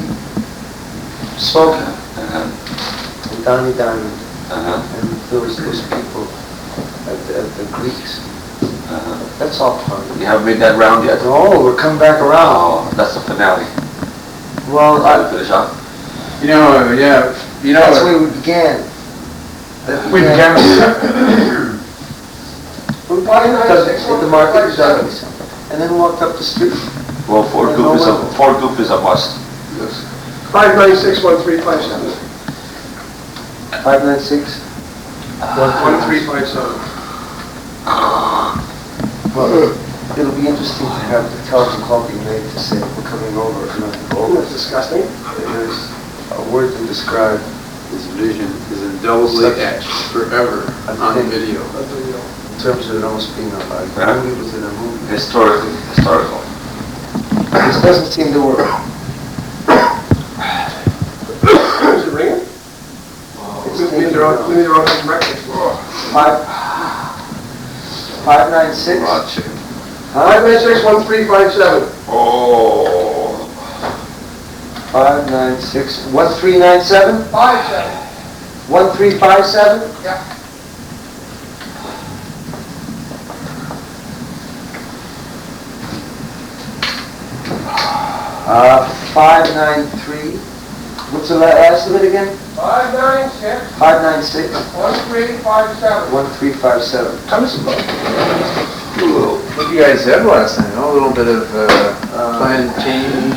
Speaker 1: And Donnie Diamond. And those people, the Greeks. That's all fun.
Speaker 2: You haven't made that round yet?
Speaker 1: No, we're coming back around.
Speaker 2: Oh, that's the finale.
Speaker 1: Well,
Speaker 2: Finish off?
Speaker 1: that's where we began. We began at the market, and then walked up the street.
Speaker 2: Well, Fort Goop is a must.
Speaker 9: 596-1357.
Speaker 1: 596.
Speaker 9: 1357.
Speaker 1: Well, it'll be interesting to have the telephone call be made to say we're coming over.
Speaker 9: That's disgusting.
Speaker 1: There's a word to describe
Speaker 2: His vision is indelibly etched forever on video.
Speaker 1: in terms of it almost being a movie within a movie.
Speaker 2: Historical.
Speaker 1: This doesn't seem to work.
Speaker 9: Is it ringing? We need our own breakfast.
Speaker 1: 596.
Speaker 2: Raw chicken.
Speaker 9: 596-1357.
Speaker 2: Oh.
Speaker 1: 596. 1397.
Speaker 9: 57.
Speaker 1: 1357.
Speaker 9: Yeah.
Speaker 1: Uh, 593. What's the last of it again?
Speaker 9: 596.
Speaker 1: 596.
Speaker 9: 1357.
Speaker 1: 1357.
Speaker 2: What you guys had last night? A little bit of plantain.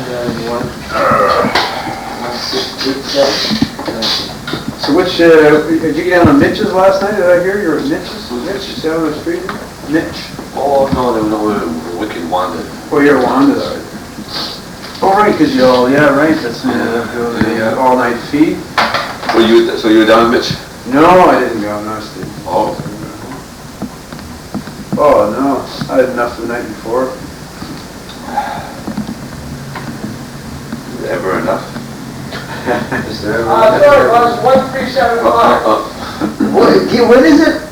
Speaker 2: So which, did you get down on Mitch's last night? Did I hear you were at Mitch's? Mitch, is down on the street? Mitch?
Speaker 3: Oh, no, there was no Wicked Wanda.
Speaker 2: Oh, you're Wanda's. Oh, right, because you all, yeah, right, that's the all-night feed.
Speaker 3: So you were down, Mitch?
Speaker 2: No, I didn't go, no, Steve.
Speaker 3: Oh.
Speaker 2: Oh, no, I had enough the night before.
Speaker 6: ever enough? Is there ever
Speaker 9: Sorry, boss, 1375.
Speaker 1: What is it?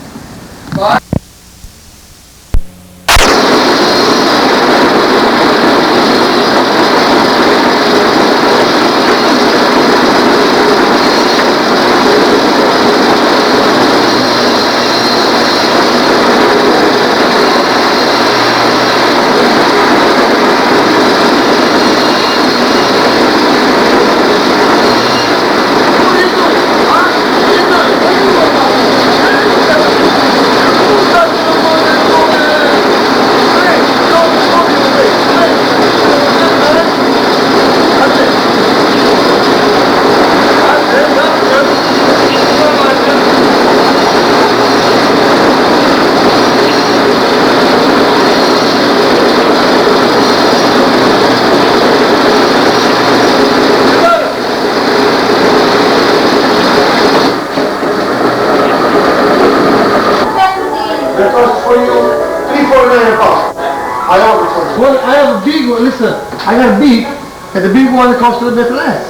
Speaker 9: Well, I have a big one, listen, I got a big, and the big one costs a little bit less.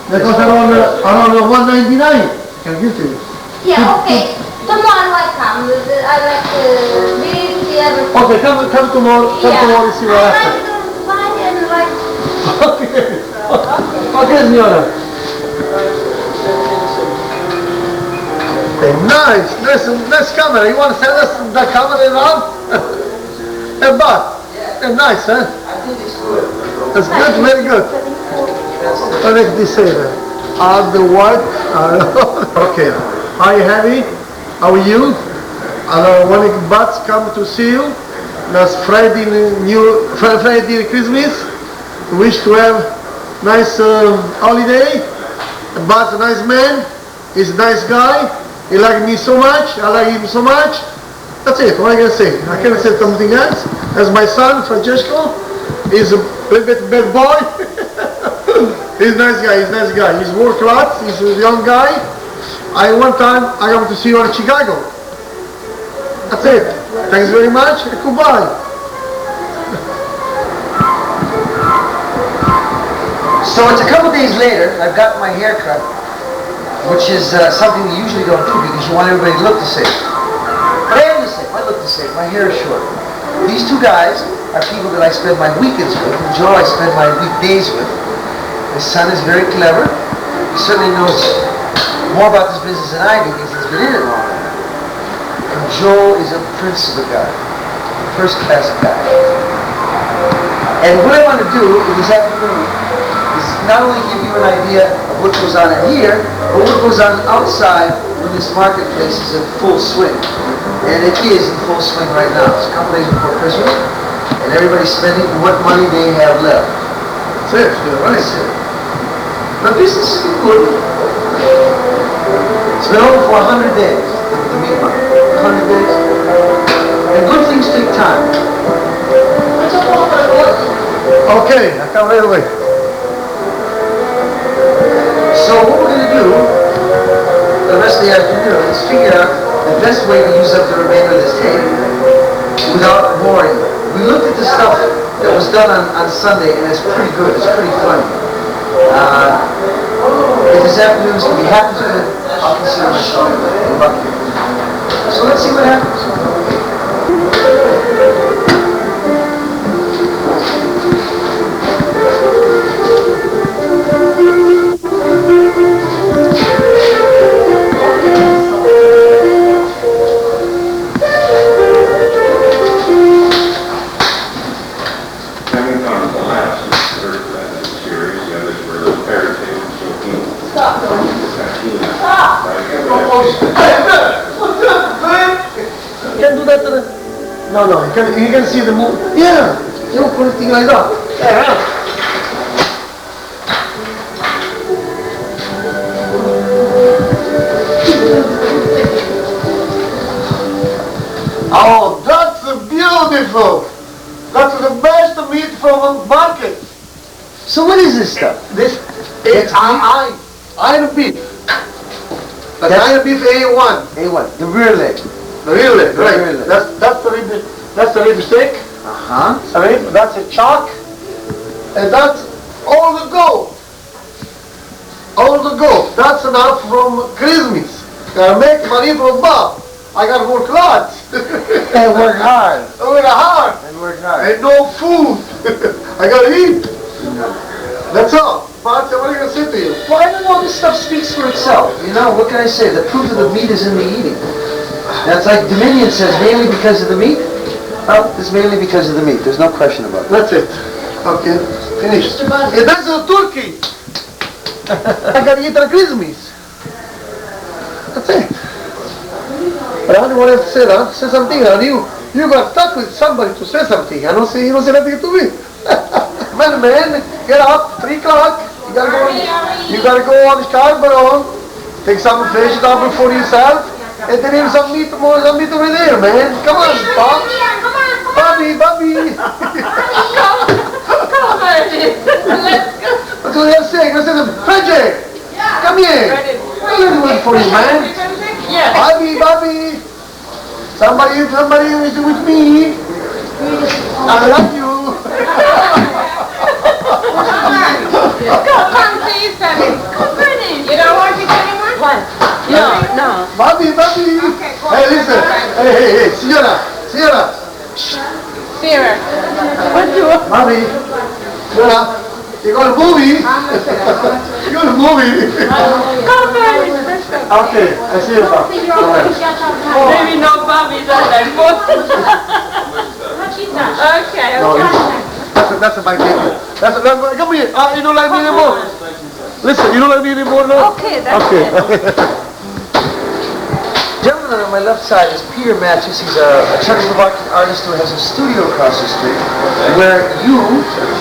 Speaker 9: That costs around 199. Can give to you.
Speaker 8: Yeah, okay. Tomorrow I come. I like to read the other.
Speaker 9: Okay, come tomorrow, tomorrow and see what
Speaker 8: I
Speaker 9: happens.
Speaker 8: like to buy and like.
Speaker 9: Okay, signora. Okay, nice, nice camera. You want to send us that camera around? Nice, huh? That's good, very good. What did they say then? Are the what? Okay. Are you happy? How are you? When the bats come to see you, last Friday Christmas, wish to have nice holiday. The bat's a nice man. He's a nice guy. He likes me so much. I like him so much. That's it. What am I gonna say? I can't say something else. As my son, Francesco, is a little bit bad boy. He's a nice guy. He's worked a lot. He's a young guy. One time I went to see you in Chicago. That's it. Thanks very much. Goodbye.
Speaker 1: So it's a couple days later, I've got my hair cut, which is something you usually don't do because you want everybody to look the same. But I am the same. I look the same. My hair is short. These two guys are people that I spend my weekends with, and Joe I spend my weekdays with. His son is very clever. He certainly knows more about this business than I do because he's been in it long enough. And Joe is a prince of a guy, first class guy. And what I want to do this afternoon is not only give you an idea of what goes on in here, but what goes on outside when this marketplace is in full swing. And it is in full swing right now. It's a couple days before Christmas, and everybody's spending what money they have left.
Speaker 9: That's it. Right.
Speaker 1: That's it. The business has been good. It's been over for 100 days, the meat market. 100 days. And good things take time.
Speaker 9: Okay, I come right away.
Speaker 1: So what we're going to do the rest of the afternoon is figure out the best way to use up the remainder of this tape without boring you. We looked at the stuff that was done on Sunday, and it's pretty good. It's pretty funny. If this afternoon's going to be half as good, I'll consider myself lucky. So let's see what happens.
Speaker 9: No, you can see the moon. Yeah, you don't put anything like that. Yeah. Oh, that's beautiful. That's the best meat from the market.
Speaker 1: So what is this stuff?
Speaker 9: This is iron beef. That's iron beef A1.
Speaker 1: A1, the rear leg.
Speaker 9: The real leg,
Speaker 1: The
Speaker 9: right?
Speaker 1: rear leg.
Speaker 9: That's the rib steak.
Speaker 1: Uh-huh.
Speaker 9: That's a chuck, and that's all the gold. All the gold. That's enough from Christmas. Gotta make money from Bob. I gotta work hard.
Speaker 5: And work hard.
Speaker 9: I work hard.
Speaker 5: And work hard.
Speaker 9: And no food. I gotta eat. That's all. But what are you gonna say to you?
Speaker 1: Well, I don't know, this stuff speaks for itself. You know, what can I say? The proof of the meat is in the eating. That's like Dominion says, mainly because of the meat. Well, it's mainly because of the meat. There's no question about that.
Speaker 9: That's it. Okay, finished. And that's a turkey. I gotta eat on Christmas. That's it. But I don't want to say that. Say something. And you got stuck with somebody to say something. I don't say, you don't say nothing to me. Man, get up, 3 o'clock. You gotta go on the Scarborough. Take some vegetable for yourself. And then have some meat over there, man. Come on, Bob. Bobby.
Speaker 4: Come on, let's go.
Speaker 9: That's what they're saying. Let's say, Frederick, come here. I'll wait for you, man.
Speaker 4: Yeah.
Speaker 9: Bobby. Somebody is with me. I love you.
Speaker 8: Come on, please, Sammy. Come on in. You don't want to get anyone?
Speaker 4: What? No.
Speaker 9: Bobby.
Speaker 8: Okay, go on.
Speaker 9: Hey, listen. Hey, Signora.
Speaker 4: Sarah. What do you...
Speaker 9: Bobby. Signora. You got a movie? You got a movie?
Speaker 4: Come on.
Speaker 9: Okay, I see you, Bob.
Speaker 4: Maybe no Bobby's on that phone. Okay.
Speaker 9: No, that's my baby. Come here. You don't like me anymore? Listen, you don't like me anymore, no?
Speaker 4: Okay, that's
Speaker 9: Okay.
Speaker 4: it.
Speaker 1: Gentleman on my left side is Peter Matthews. He's a Czechoslovakian artist who has a studio across the street where you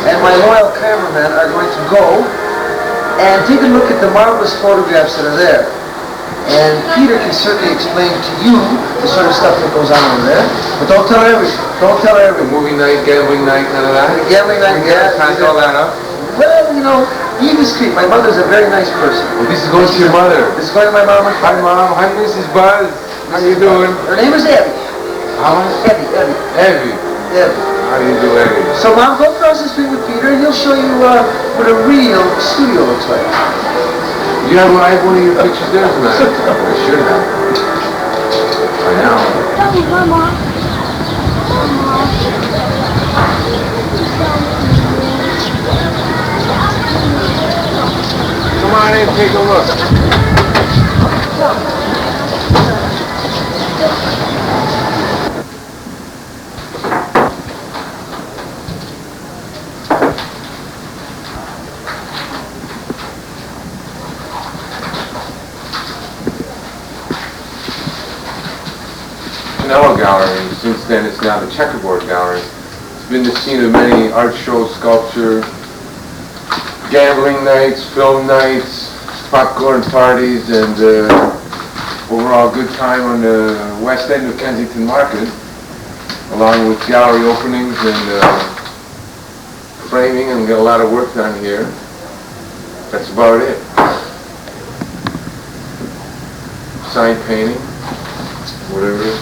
Speaker 1: and my loyal cameraman are going to go and take a look at the marvelous photographs that are there. And Peter can certainly explain to you the sort of stuff that goes on over there. But don't tell everyone.
Speaker 2: Movie night, gambling night, none of that?
Speaker 1: Gambling night, yeah.
Speaker 2: Pass all that up?
Speaker 1: Well, you know, be discreet. My mother's a very nice person.
Speaker 2: Well, this is going to your mother.
Speaker 1: This is going to my mom and
Speaker 2: Hi, Mom. Hi, Mrs. Buzz. How you doing?
Speaker 1: her name is Abby.
Speaker 2: How?
Speaker 1: Abby.
Speaker 2: Evie. How do you do, Evie?
Speaker 1: So, Mom, go across the street with Peter, and he'll show you what a real studio looks like.
Speaker 2: I have one of your pictures there, as a matter of fact. I should have. I know. Come on in, take a look. Our gallery. Since then, it's now the Checkerboard Gallery. It's been the scene of many art shows, sculpture, gambling nights, film nights, popcorn parties, and overall good time on the west end of Kensington Market, along with gallery openings and framing, and we got a lot of work done here. That's about it. Sign painting, whatever it is.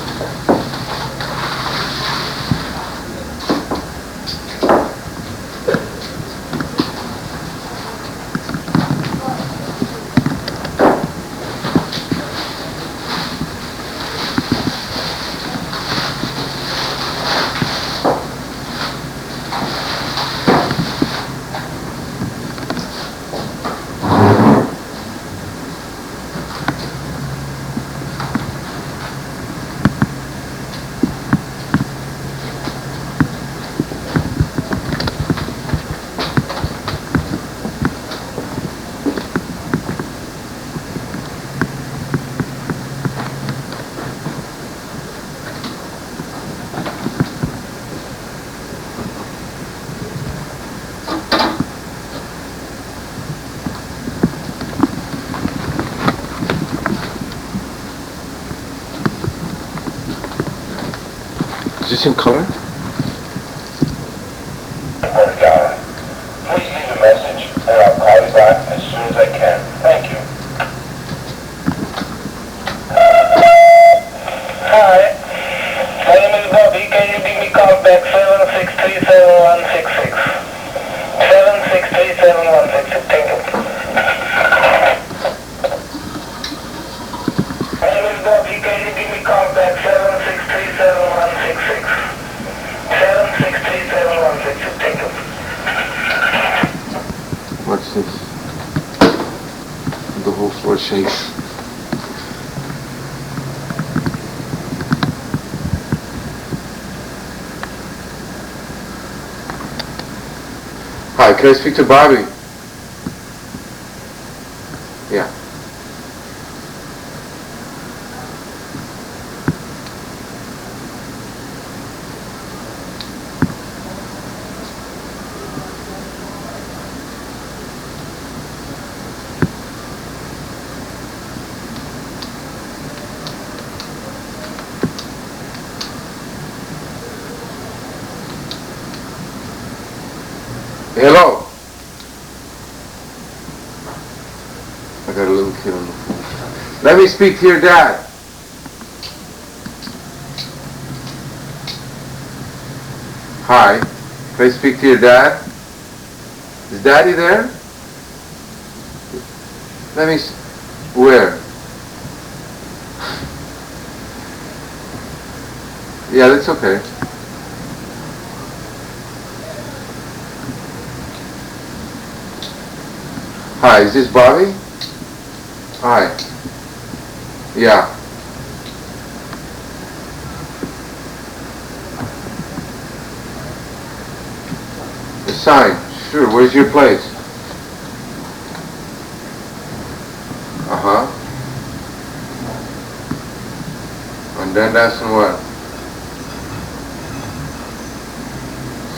Speaker 2: Is this in color?
Speaker 10: Please leave a message and I'll call you back as soon as I can. Thank you. Hi. My name is Bobby. Can you give me a call back 763-7166? 763-7166. me call back 7637166. 7637166. Thank you.
Speaker 2: Watch this. The whole floor shakes. Hi, can I speak to Bobby? Yeah. Hello. I got a little kid on the phone. Let me speak to your dad. Hi. Can I speak to your dad? Is Daddy there? Let me... Where? Yeah, that's okay. Hi, is this Bobby? Hi. Yeah. The sign. Sure, where's your place? Uh-huh. On Dundas and what?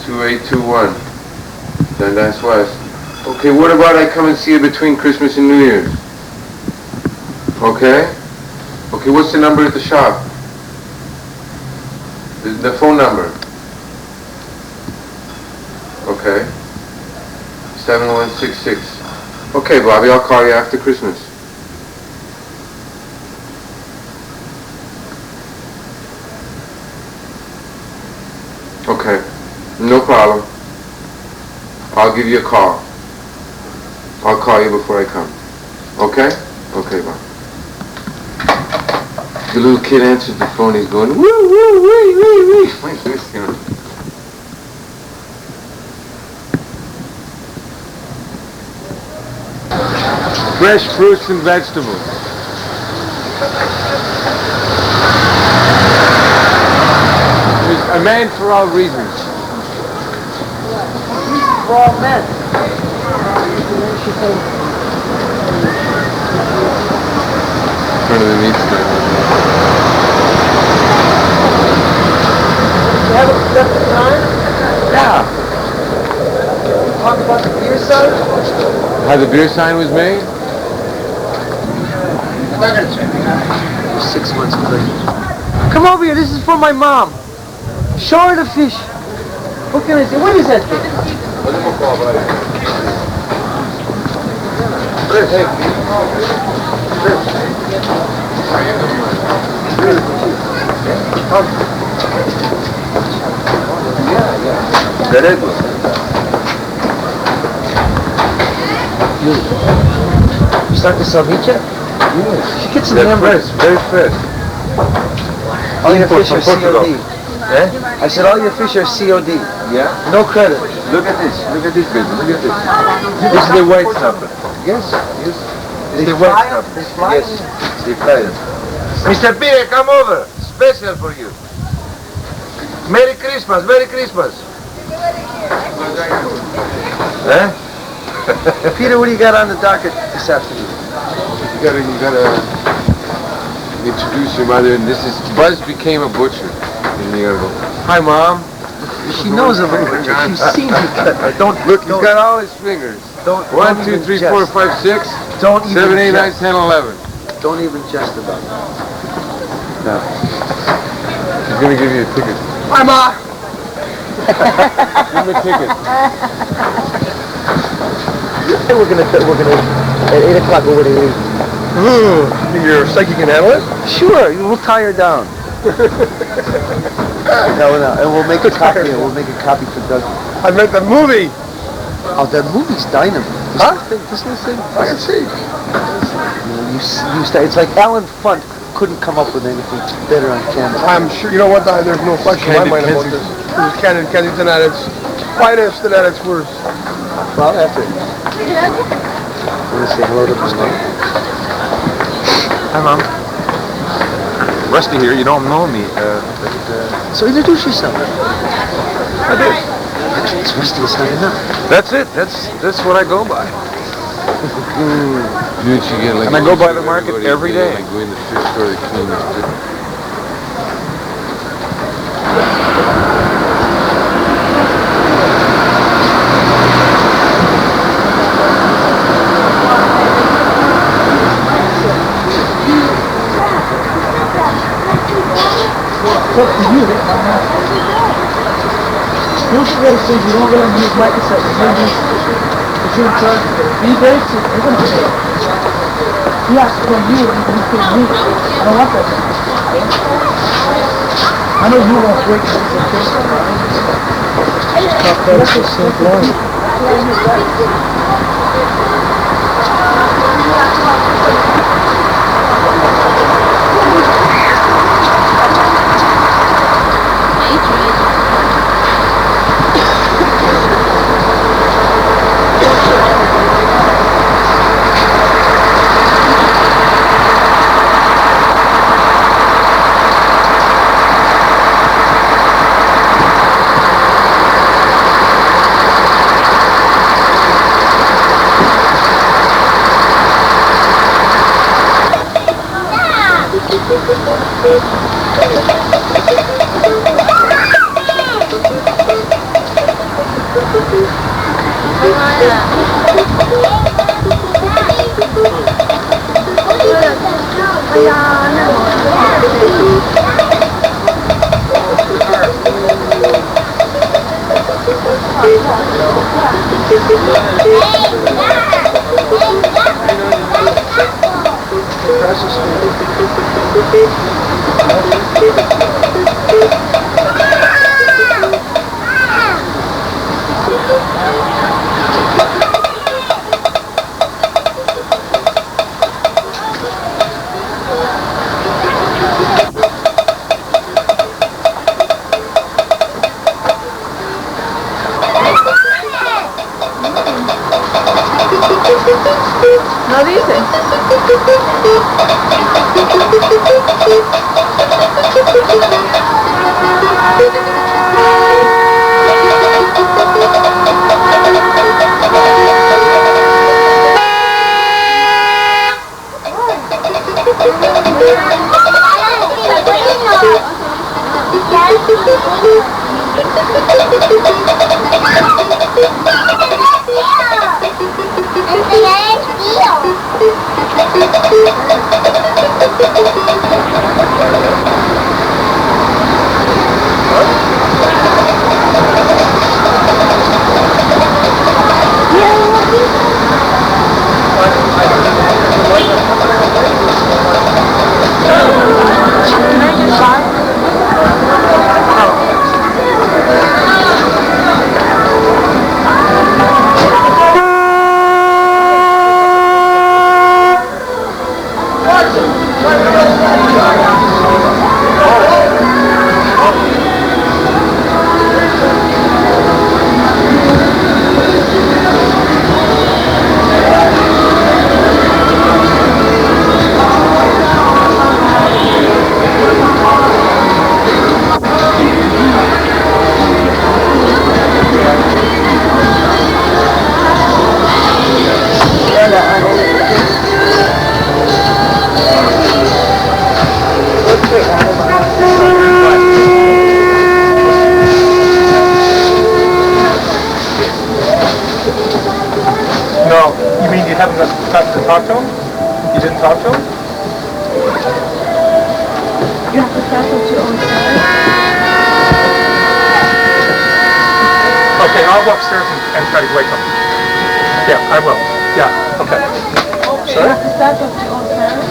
Speaker 2: 2821. Dundas West. Okay, what about I come and see you between Christmas and New Year's? Okay? Okay, what's the number at the shop? The phone number? Okay. 7166. Okay, Bobby, I'll call you after Christmas. Okay, no problem. I'll give you a call. I'll call you before I come. Okay? Okay, bye. The little kid answered the phone. He's going, woo, woo, wee, wee, wee. Like this, you know. Fresh fruits and vegetables. A man for all reasons.
Speaker 9: For all men.
Speaker 2: Front of the meat stand.
Speaker 9: You haven't spent the time?
Speaker 2: Yeah.
Speaker 9: Talk about the beer sign?
Speaker 2: How the beer sign was made?
Speaker 1: 6 months pregnant.
Speaker 9: Come over here, this is for my mom. Show her the fish. What can I say? What is that thing? You start to sell meat yet? Yes. She gets some hamburgers.
Speaker 2: Very fresh.
Speaker 9: All your fish are COD. Eh? I said all your fish are COD.
Speaker 2: Yeah?
Speaker 9: No credit.
Speaker 2: Look at this. Look at this, baby. Look at this. This is the white snapper. Yes. Yes. This is the white snapper. Yes. They fry it.
Speaker 9: Mr. Peter, come over. Special for you. Merry Christmas. Merry Christmas. Eh? Peter, what do you got on the docket this afternoon?
Speaker 2: You gotta introduce your mother, and this is Buzz became a butcher. And you gotta go, hi, Mom.
Speaker 9: She knows a little bit. She's seen me cut. Don't
Speaker 2: Look, he's got all his fingers.
Speaker 9: Don't
Speaker 2: 1, 2, 3, 4, 5, 6,
Speaker 9: Don't even
Speaker 2: 7, 8, 9,
Speaker 9: jest.
Speaker 2: 10, 11.
Speaker 9: Don't even jest about it.
Speaker 2: No. She's gonna give you a ticket.
Speaker 9: Hi, Ma.
Speaker 2: Give him a ticket.
Speaker 9: We're gonna at 8 o'clock over to leave. You're psychic can handle it? Sure, we'll tie her down. No, and we'll make a copy. We'll make a copy for Doug.
Speaker 11: I meant the movie.
Speaker 9: Oh, that movie's dynamite.
Speaker 11: Huh?
Speaker 9: Listen to this thing.
Speaker 11: I can see.
Speaker 9: You start. It's like Alan Funt
Speaker 1: couldn't come up with anything better on canvas.
Speaker 9: I'm sure, you know what, there's no question in my mind about this. This is Kensington at its finest and at its worst.
Speaker 1: Well, after. Want to say hello to Mr.
Speaker 3: Hi, Mom. Rusty here. You don't know me,
Speaker 1: So introduce yourself.
Speaker 3: I did.
Speaker 1: Actually, it's Rusty, it's not enough.
Speaker 3: That's it. That's what I go by.
Speaker 2: And
Speaker 3: I go by the market every day.
Speaker 2: Like going to the fish store to clean the fish.
Speaker 9: You gotta say you don't really use Microsoft. It's your turn. Be basic. They're gonna say, yes, from you, you can say me. I don't want that. I know you won't break this. That's just simple.
Speaker 4: No dice.
Speaker 3: No, you mean you haven't got to talk to him? You didn't talk to him?
Speaker 4: You have to start with your own side.
Speaker 3: Okay, I'll go upstairs and try to wake him. Yeah, I will. Yeah, okay.
Speaker 4: You have to start with your own side.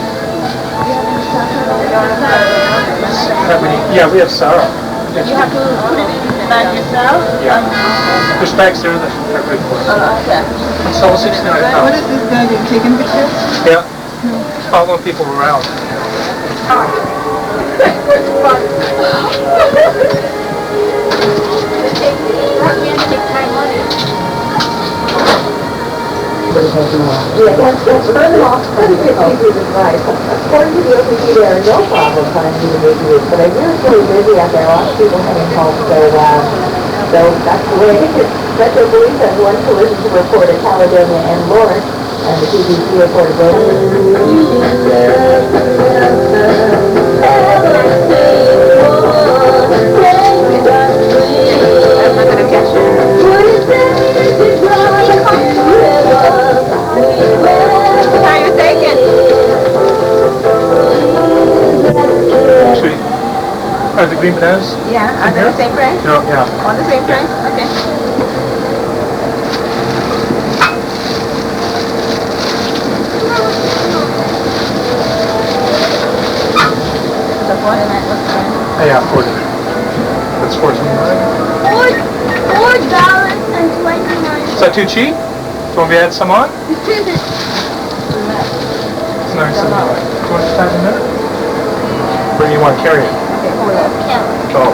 Speaker 3: Yeah, we have Sarah.
Speaker 4: You have to put it in by yourself.
Speaker 3: Yeah. There's bags there that are good for us.
Speaker 4: Okay.
Speaker 3: So we'll 69
Speaker 4: What is this guy doing? Taking pictures?
Speaker 3: Yeah. Following people around.
Speaker 11: Yeah, that's further off. Right. According to the OPG, there are no problem finding the movie, but I really feel busy out there. A lot of people heading home, so that's the way it is. Metro Police has one collision to report in Caledonia and Lawrence, and the TBC reported both.
Speaker 4: I'm not gonna catch it. How are you thinking?
Speaker 3: Sweet. Are the green bananas?
Speaker 4: Yeah, are they the same price?
Speaker 3: No, yeah.
Speaker 4: On the same price? Okay. The one and that looks good.
Speaker 3: Yeah, 40. That's $14.99.
Speaker 8: $4.29.
Speaker 3: Is that too cheap? Do you want me to add some on? It's $9.79. Do you want to time in there? Or do you want to carry it?
Speaker 4: Okay, hold on.
Speaker 3: Oh.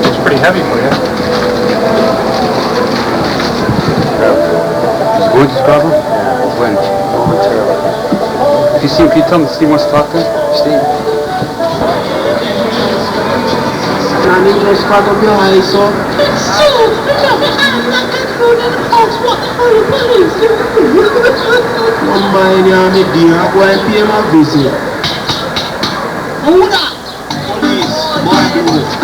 Speaker 3: It's pretty heavy for you.
Speaker 12: Going to Scarborough? When? Momentarily. If you tell me Steve wants to talk to him? Steve?
Speaker 9: I need to start up your eyes, so. One by the army dear, go and pay my visit. Hold up! Police,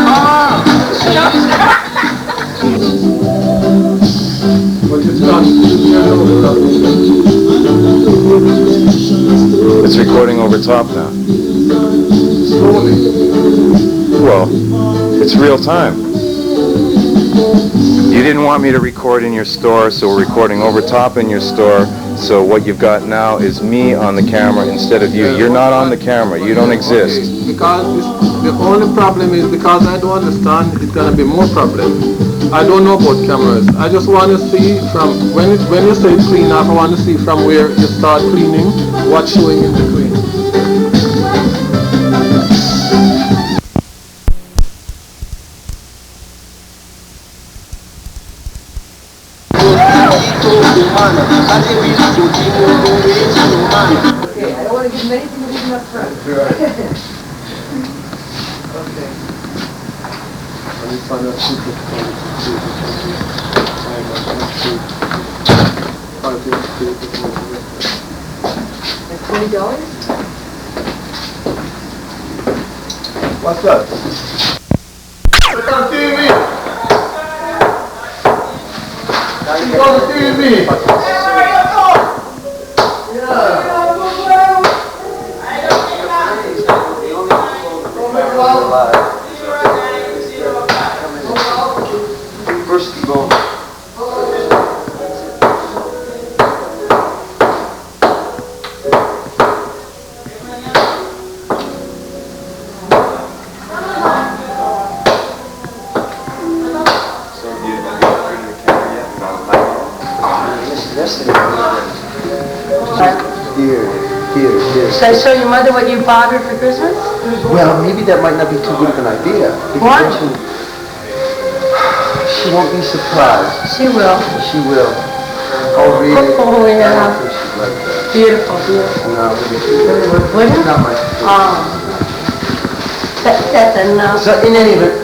Speaker 2: It's recording over top now. Well, it's real time. You didn't want me to record in your store, so we're recording over top in your store. So what you've got now is me on the camera instead of you. You're not on the camera. You don't exist.
Speaker 9: Okay. Because the only problem is because I don't understand, it's gonna be more problem. I don't know about cameras. I just want to see from when you say clean up. I want to see from where you start cleaning, what's showing in between.
Speaker 11: Okay, I don't want to give them anything to leave up front.
Speaker 9: Okay. Let me find out
Speaker 11: $20?
Speaker 9: What's up? It's on TV! It's on TV!
Speaker 1: First to go. Here.
Speaker 11: Should I show your mother what you bought her for Christmas?
Speaker 1: Well, maybe that might not be too good of an idea.
Speaker 11: Why?
Speaker 1: She won't be surprised.
Speaker 11: She will.
Speaker 1: She will. Oh, really?
Speaker 11: Oh, yeah.
Speaker 1: I don't think she'd like that.
Speaker 11: Beautiful, beautiful.
Speaker 1: No,
Speaker 11: Wouldn't?
Speaker 1: it's not my
Speaker 11: That's enough.
Speaker 1: So, in any event,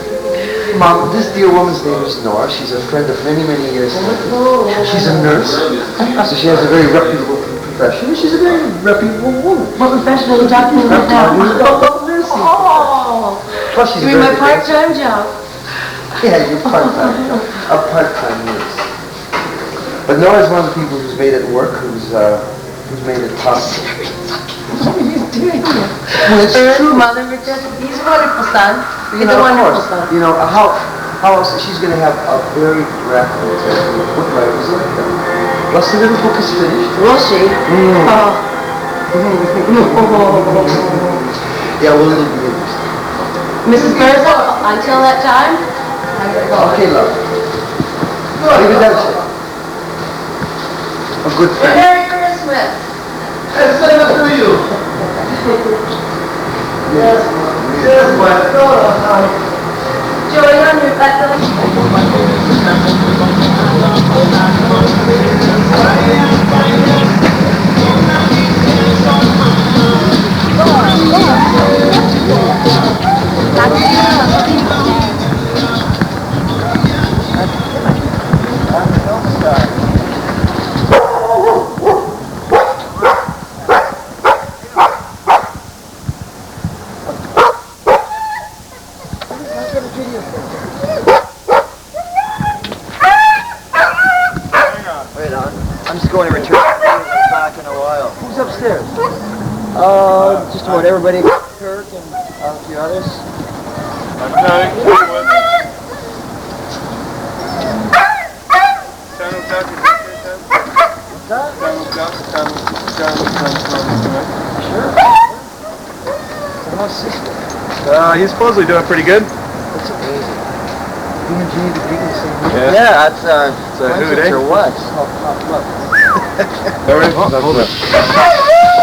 Speaker 1: Mom, this dear woman's name is Nora. She's a friend of many, many years. She's a nurse, so she has a very reputable profession. She's a very reputable woman.
Speaker 11: What profession are you talking about now?
Speaker 1: Nursing.
Speaker 11: Oh!
Speaker 1: Plus, she's
Speaker 11: You mean my
Speaker 1: very
Speaker 11: part-time job?
Speaker 1: Yeah, you're part-time. A part-time nurse. But Nora's one of the people who's made it work, who's made it possible.
Speaker 11: What are you doing?
Speaker 1: Well, it's true.
Speaker 11: Mother, he's a wonderful son. He's a
Speaker 1: Of
Speaker 11: wonderful
Speaker 1: course.
Speaker 11: son.
Speaker 1: You know, how else, she's going to have a very rapid book writer's income. Plus the little book is finished.
Speaker 11: Will she?
Speaker 1: Mm.
Speaker 11: Oh.
Speaker 1: Yeah, well, it'll be interesting.
Speaker 11: Mrs. Burza, until that time, I gotta go.
Speaker 1: Okay, love. Arrivederci. A good friend.
Speaker 4: Merry Christmas.
Speaker 9: And send it to you. Yes, yes, my daughter.
Speaker 4: Joy on your back.
Speaker 5: I'm just going to return. Back in a while. Who's upstairs? Just about everybody. Kirk and a few others.
Speaker 12: He's supposedly doing pretty good.
Speaker 1: That's amazing. You and G, the greetings.
Speaker 5: Yeah, that's
Speaker 12: It's a hoot, eh?
Speaker 5: or what?
Speaker 12: Hold it.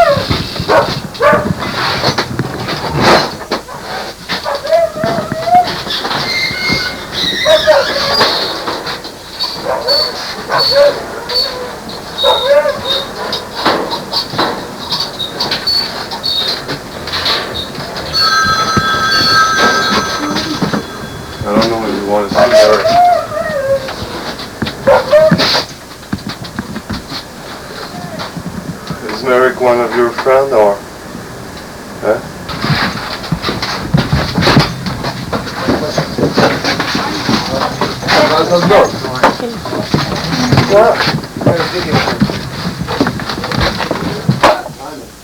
Speaker 2: I don't know if you want to see Eric. Is Eric one of your friends or? Huh?
Speaker 1: Let's go.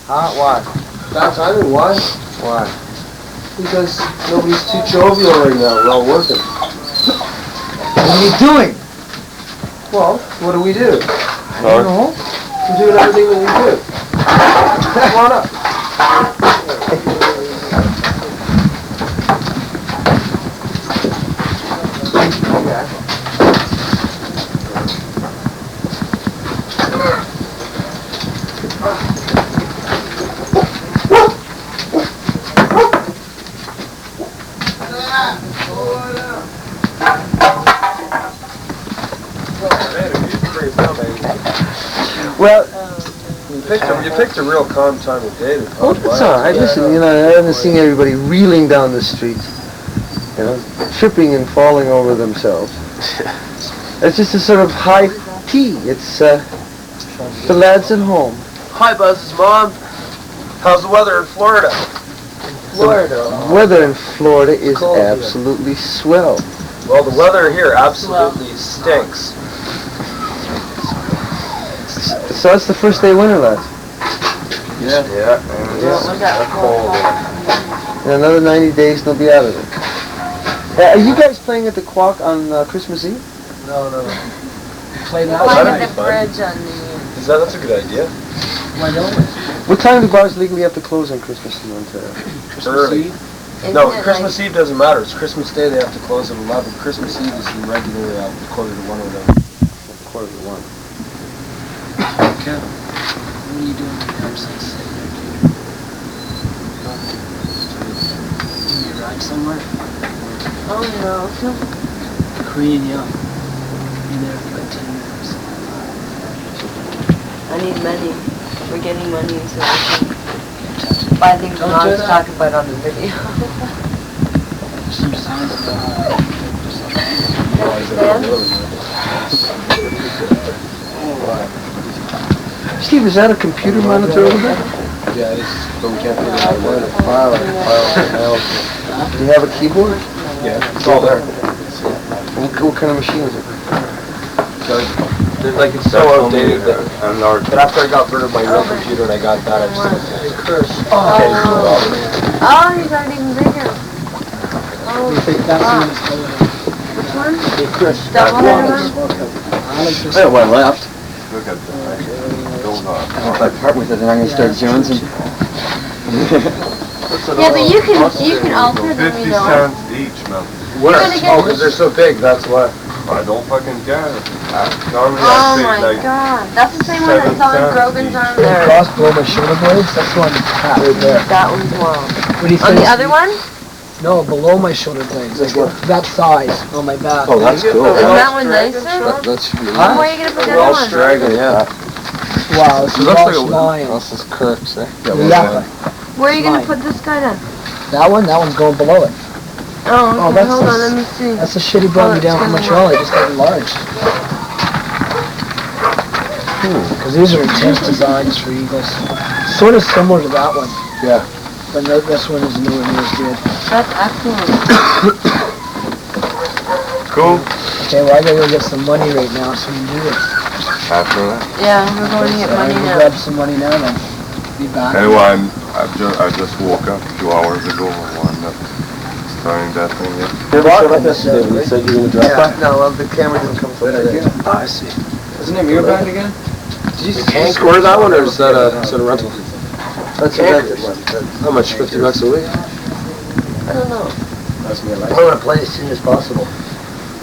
Speaker 5: Huh? Why?
Speaker 1: That's Simon, why?
Speaker 5: Why?
Speaker 1: Because nobody's too jovial right now, we're all working.
Speaker 5: What are you doing?
Speaker 1: Well, what do we do?
Speaker 2: Sorry?
Speaker 1: We're doing everything that we do. Come on up.
Speaker 5: Well,
Speaker 1: You picked a real calm time of day.
Speaker 5: oh, that's all right. Listen, you know, I haven't seen everybody reeling down the street, you know, tripping and falling over themselves. It's just a sort of high tea. It's the lads at home.
Speaker 1: Hi, Buzz's mom. How's the weather in Florida?
Speaker 5: The weather in Florida is
Speaker 1: Cold here.
Speaker 5: absolutely swell.
Speaker 1: Well, the weather here absolutely stinks.
Speaker 5: So that's the first day of winter, lads.
Speaker 2: Yeah. That's cold.
Speaker 5: In another 90 days, they'll be out of it. Are you guys playing at the Quack on Christmas Eve?
Speaker 1: No. Play now?
Speaker 4: Like
Speaker 1: That'd
Speaker 4: at
Speaker 1: be
Speaker 4: the
Speaker 1: fun.
Speaker 4: bridge on the...
Speaker 1: That's a good idea.
Speaker 5: Why don't we? What time do bars legally have to close on Christmas in Ontario?
Speaker 1: Early.
Speaker 4: Isn't
Speaker 1: No,
Speaker 4: it
Speaker 1: Christmas Eve doesn't matter. It's Christmas Day. They have to close at 11. Christmas Eve is the regular quarter to 1 or whatever.
Speaker 5: Quarter to 1.
Speaker 12: Kevin, what are you doing at Carson's? Give me a ride somewhere?
Speaker 4: Oh, no.
Speaker 12: Korean Young. Be there for like 10 minutes.
Speaker 4: I need money. We're getting money so we can buy things we're
Speaker 12: Don't
Speaker 4: not
Speaker 12: do that.
Speaker 4: talking about on the video.
Speaker 12: Some signs about
Speaker 5: Steve, is that a computer monitor over there?
Speaker 1: Yeah, it is. But we can't figure out where to file it.
Speaker 5: Do you have a keyboard?
Speaker 1: Yeah, it's all there.
Speaker 5: What kind of machine is it?
Speaker 1: Like it's so outdated that. But after I got rid of my real computer and I got that, I just.
Speaker 4: Oh, you got it even bigger. Oh, which one? That one or
Speaker 5: I have one left.
Speaker 2: Look at that.
Speaker 5: If I part with it, then I'm going to start jonesing.
Speaker 8: Yeah, but you can alter them,
Speaker 2: 50
Speaker 8: you know.
Speaker 2: cents each, man.
Speaker 1: Where?
Speaker 8: You're gonna get-
Speaker 1: Oh, because they're so big, that's why.
Speaker 2: I don't fucking care. Normally
Speaker 8: Oh
Speaker 2: I
Speaker 8: my
Speaker 2: say like
Speaker 8: god. That's the same one that's on
Speaker 2: 770.
Speaker 8: Grogan's arm
Speaker 9: The
Speaker 8: there.
Speaker 9: cross below my shoulder blades, that's the one right there.
Speaker 8: That one's long.
Speaker 9: What do you
Speaker 8: On
Speaker 9: think?
Speaker 8: the other one?
Speaker 9: No, below my shoulder blades, like that size on my back.
Speaker 1: Oh, that's cool.
Speaker 8: Is that one nicer?
Speaker 1: That's
Speaker 8: Where are you gonna put the other one?
Speaker 1: Dragon, yeah.
Speaker 9: Wow, this is all flying.
Speaker 1: This is Kirk's, eh?
Speaker 9: Yeah.
Speaker 8: Where are you gonna
Speaker 9: Fine.
Speaker 8: put this guy then?
Speaker 9: That one's going below it.
Speaker 8: Oh,
Speaker 9: Oh,
Speaker 8: okay.
Speaker 9: that's
Speaker 8: Hold
Speaker 9: the-
Speaker 8: on, let me see.
Speaker 9: That's the shit he brought me down from Montreal, I just got enlarged. Because these are intense designs for eagles. Sort of similar to that one.
Speaker 1: Yeah.
Speaker 9: But this one is nowhere near as good.
Speaker 8: That's excellent.
Speaker 2: cool.
Speaker 9: Okay, well I gotta go get some money right now so we can do this.
Speaker 2: After that.
Speaker 8: Yeah, we're going to get money
Speaker 9: I'll
Speaker 8: now.
Speaker 9: grab some money now then. Be back.
Speaker 2: Anyway, I just woke up 2 hours ago and wound up starting that thing.
Speaker 1: You said you were gonna drop that?
Speaker 5: No, the camera didn't come through today.
Speaker 9: Oh, I see.
Speaker 12: Isn't it your bag again?
Speaker 1: Did you score that one, or is that a rental?
Speaker 5: That's a rental one.
Speaker 1: How much, $50 a week?
Speaker 8: I don't know.
Speaker 9: I want to play as soon as possible.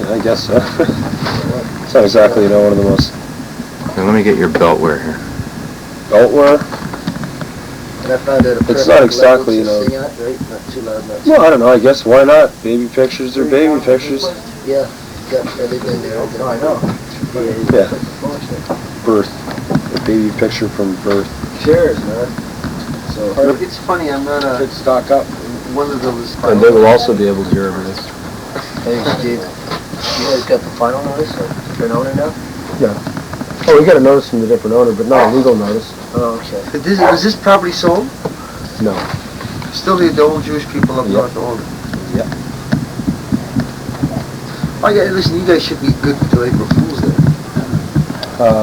Speaker 1: Yeah, I guess so. It's not exactly, one of the most...
Speaker 2: Now, let me get your belt wear here.
Speaker 1: Belt wear?
Speaker 9: And I found out a
Speaker 1: It's not exactly,
Speaker 9: Right? Not too loud, not too
Speaker 1: No, I don't know, I guess, why not? Baby pictures are baby pictures.
Speaker 9: Yeah, got everything there. Oh, I know.
Speaker 1: Yeah. Birth. A baby picture from birth.
Speaker 9: Cheers, man. So,
Speaker 5: It's funny, I'm not
Speaker 1: Could stock up.
Speaker 5: one of those.
Speaker 1: And they will also be able to hear everything.
Speaker 9: thanks, Steve. You guys got the final notice, or different owner now?
Speaker 1: Yeah. Oh, we got a notice from the different owner, but not a legal notice.
Speaker 9: Oh, okay.
Speaker 5: Was this property sold?
Speaker 1: No.
Speaker 5: Still the old Jewish people up
Speaker 1: Yep.
Speaker 5: north own it?
Speaker 1: Yep.
Speaker 5: Oh, yeah, listen, you guys should be good till April Fool's Day.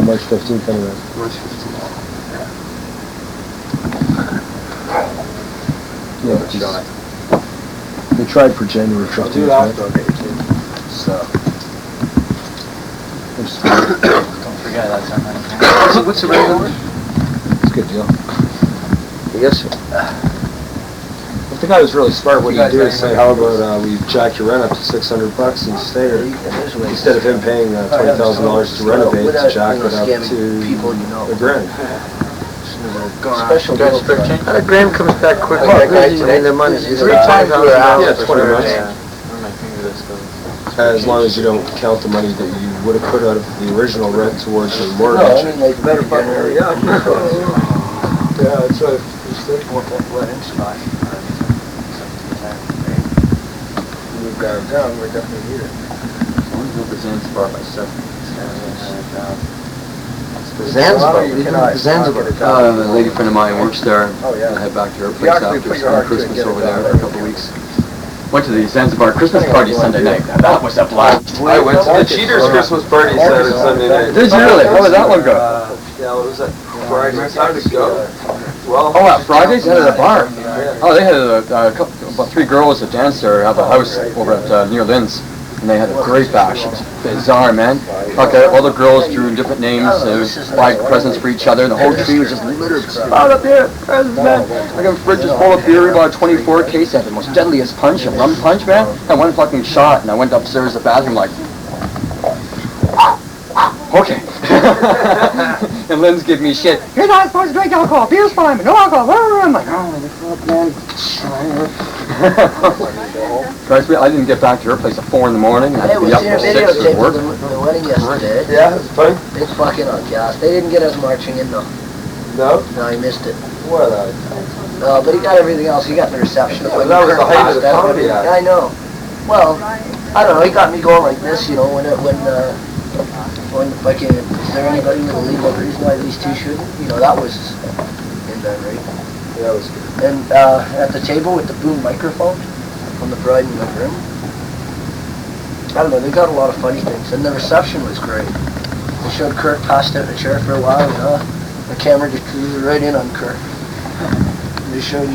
Speaker 1: March 15th anyway.
Speaker 5: March 15th.
Speaker 1: Yeah, but they tried for January 15th, right? So.
Speaker 12: Don't forget that's on my
Speaker 5: What's the rate on it?
Speaker 1: It's a good deal.
Speaker 5: Yes, sir.
Speaker 1: If the guy was really smart, what he'd do is say, how about we jack your rent up to $600 and you stay there? Instead of him paying $20,000 to renovate, to jack it up to $1,000.
Speaker 9: Special deal.
Speaker 5: How the grand comes back quickly.
Speaker 9: Oh,
Speaker 5: And their money.
Speaker 9: 3 times we were out.
Speaker 1: Yeah, 20 bucks.
Speaker 12: Where my finger this goes.
Speaker 1: As long as you don't count the money that you would have put out of the original rent towards your
Speaker 9: No, I
Speaker 1: mortgage.
Speaker 9: mean, like, better fucking hurry up.
Speaker 1: Yeah, that's right.
Speaker 9: Let him start. Move downtown, we're definitely here.
Speaker 12: Zanzibar by 7.
Speaker 5: Zanzibar, you can Zanzibar.
Speaker 12: A lady friend of mine works there.
Speaker 9: Oh, yeah.
Speaker 12: I head back to her
Speaker 9: You
Speaker 12: place
Speaker 9: actually
Speaker 12: after
Speaker 9: put your
Speaker 12: spending
Speaker 9: heart to it,
Speaker 12: Christmas
Speaker 9: get it
Speaker 12: over there
Speaker 9: done.
Speaker 12: for a couple of weeks. Went to the Zanzibar Christmas party Sunday night. That was a blast.
Speaker 1: I went to the Cheaters Christmas party Saturday, Sunday night.
Speaker 12: Did you really? How did that one go?
Speaker 1: Yeah, what was that? Friday, time to go. Well,
Speaker 12: Oh, at Fridays, they had it at a bar. Oh, they had about 3 girls that danced there at the house over at near Lynn's. And they had a great bash. It was bizarre, man. Okay, all the girls drew different names, buy presents for each other, and the whole tree was just littered. Out up here, presents, man. I got fridges full of beer, about a 24 case. I had the most deadliest punch, a rum punch, man. I one fucking shot, and I went upstairs to the bathroom like, okay. And Lynn's giving me shit. You're not supposed to drink alcohol. Beer's fine, but no alcohol. I'm like, oh, fuck, man. Christ, I didn't get back to her place at 4 in the morning. I
Speaker 9: Hey,
Speaker 12: had to
Speaker 9: we
Speaker 12: be up
Speaker 9: seen a
Speaker 12: till 6
Speaker 9: videotape
Speaker 12: to work.
Speaker 9: of the wedding yesterday.
Speaker 1: yeah, it's fun.
Speaker 9: They fucking on gas. They didn't get us marching in though.
Speaker 1: No?
Speaker 9: No, he missed it.
Speaker 1: What?
Speaker 9: But he got everything else. He got the reception.
Speaker 1: Yeah, but that was the height of the comedy act.
Speaker 9: I know. Well, I don't know. He got me going like this, when fucking, is there anybody with a legal reason why these two shouldn't? That was in that, right?
Speaker 1: Yeah, that was good.
Speaker 9: And at the table with the boom microphone from the bride and the groom. I don't know, they got a lot of funny things. And the reception was great. They showed Kirk passed out in a chair for a while, The camera just drew right in on Kirk. They showed,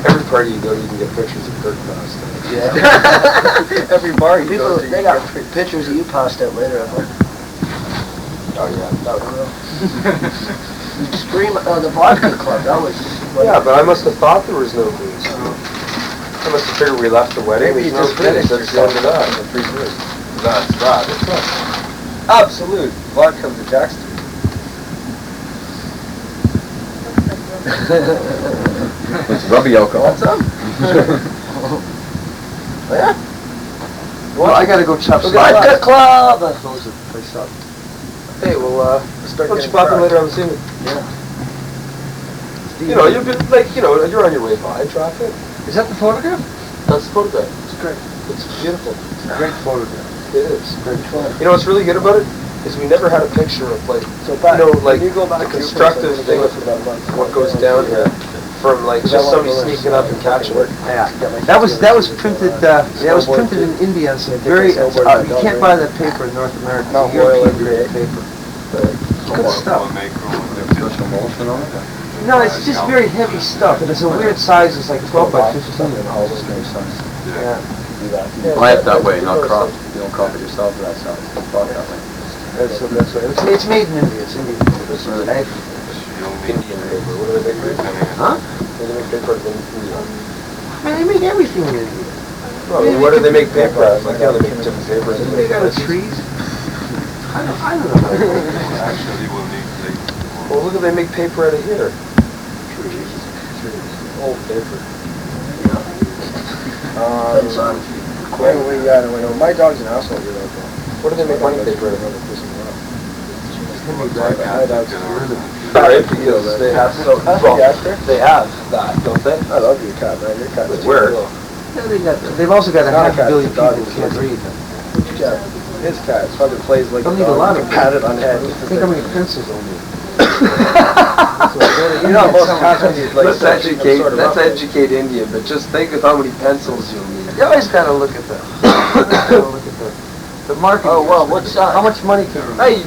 Speaker 1: Every party you go to, you can get pictures of Kirk passed out.
Speaker 9: Yeah.
Speaker 5: Every bar you
Speaker 9: People,
Speaker 5: go to.
Speaker 9: they got pictures of you passed out later, I think.
Speaker 1: Oh yeah, that was...
Speaker 9: Scream, the vodka club, that was...
Speaker 1: Yeah, but I must have thought there was no booze. I must have figured we left the wedding.
Speaker 5: Maybe you
Speaker 1: There's
Speaker 5: just
Speaker 1: no booze.
Speaker 5: finished
Speaker 1: That's the end of that. 3 beers.
Speaker 13: non-stop. It's like absolute welcome to Jackson.
Speaker 12: It's rubby alcohol.
Speaker 13: What's up? Yeah?
Speaker 1: Well, I gotta go chop some
Speaker 13: Vodka Club!
Speaker 1: Close the place up.
Speaker 13: Hey, we'll start
Speaker 1: What's
Speaker 13: getting
Speaker 1: your popping
Speaker 13: crowd.
Speaker 1: later on this evening?
Speaker 13: Yeah. You know, you've been, like, you know, you're on your way by traffic.
Speaker 1: Is that the photograph?
Speaker 13: That's the photograph.
Speaker 1: It's great.
Speaker 13: It's beautiful.
Speaker 1: It's a great photograph.
Speaker 13: It is.
Speaker 1: Great fun.
Speaker 13: You know what's really good about it? Is we never had a picture of, like,
Speaker 9: So back,
Speaker 13: you know, like,
Speaker 9: when you go back
Speaker 13: the
Speaker 9: to your
Speaker 13: constructive
Speaker 9: place,
Speaker 13: thing
Speaker 9: I'm
Speaker 13: of
Speaker 9: gonna go for about a month.
Speaker 13: what goes down here from, like,
Speaker 9: Because I
Speaker 13: just
Speaker 9: wanna
Speaker 13: somebody
Speaker 9: go there.
Speaker 13: sneaking up and catching it.
Speaker 1: Yeah, that was printed. That was printed in India. It's very. You can't buy that paper in North America.
Speaker 9: Mount
Speaker 1: It's
Speaker 9: Royal
Speaker 1: European
Speaker 9: every day.
Speaker 1: paper. Good stuff. No, it's just very heavy stuff, and it's a weird size. It's like 12 by 15. Yeah.
Speaker 12: Buy it that way, not crop. You don't crop it yourself for that size. Buy it that way.
Speaker 1: That's right. It's made in India. It's Indian. It's
Speaker 13: Indian paper. What do they make?
Speaker 1: Huh?
Speaker 13: What do they make paper in India?
Speaker 1: I mean, they make everything in India.
Speaker 13: Well, I mean, what do they make paper out of? Like, yeah, they make different papers.
Speaker 1: They make out of trees. I don't know.
Speaker 2: Actually, we'll need
Speaker 13: Well, look at they make paper out of here. Trees. Old paper.
Speaker 9: My dog's an asshole, you know.
Speaker 13: What do they make money paper out of?
Speaker 9: Sorry,
Speaker 13: because they have so they have that, don't they?
Speaker 9: I love your cat, man. Your cat is
Speaker 13: Where?
Speaker 1: They've also got a
Speaker 9: Not a
Speaker 1: half
Speaker 9: cat,
Speaker 1: a billion
Speaker 9: it's a dog.
Speaker 1: people who can't read.
Speaker 9: Which cat? His cat. It's fucking plays like
Speaker 1: They'll
Speaker 9: a
Speaker 1: need a
Speaker 9: dog.
Speaker 1: lot
Speaker 9: You
Speaker 1: of
Speaker 9: can pat it on the head.
Speaker 1: Think how many pencils they'll need.
Speaker 13: You know, most cats when you like
Speaker 1: Let's
Speaker 13: educate India, but just think of how many pencils you'll need.
Speaker 1: You always gotta look at the market.
Speaker 13: Oh well, what's
Speaker 1: How much money can you
Speaker 13: Hey.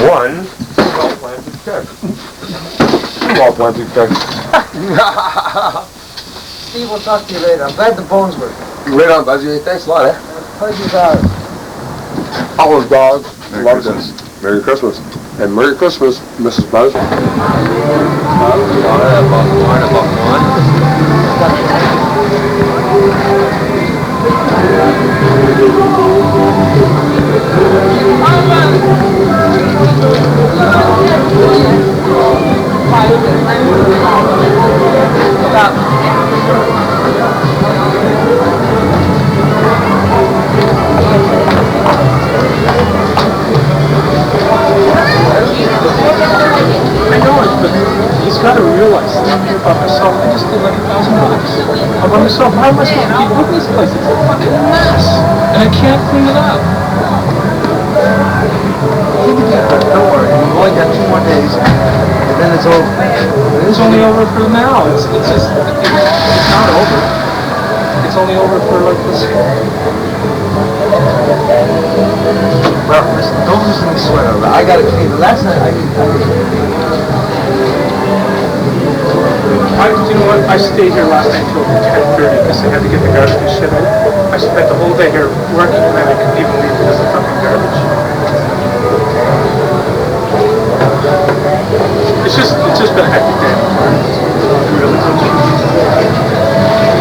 Speaker 13: One well-planted check. Well-planted check.
Speaker 1: Steve, we'll talk to you later. I'm glad the bones were.
Speaker 13: Right on, Buzzy. Thanks a lot, eh?
Speaker 1: How's your dog?
Speaker 13: Our dog loves
Speaker 2: Christmas.
Speaker 13: us. Merry Christmas. And Merry Christmas, Mrs. Buzz.
Speaker 3: I know it, but he's got to realize that about myself. I just did like $1,000. About myself, how am I supposed to keep moving this place? It's a fucking mess, and I can't clean it up.
Speaker 1: Don't worry. We've only got 2 more days, and then it's over.
Speaker 3: It's only over for now. It's just it's not over. It's only over for like this.
Speaker 1: Well, listen, don't lose any sweat over it. I gotta clean it. Last night,
Speaker 3: You know what? I stayed here last night till 10:30 because I had to get the garbage and shit out. I spent the whole day here working, and then I couldn't even leave because of fucking garbage. It's just been a hectic day.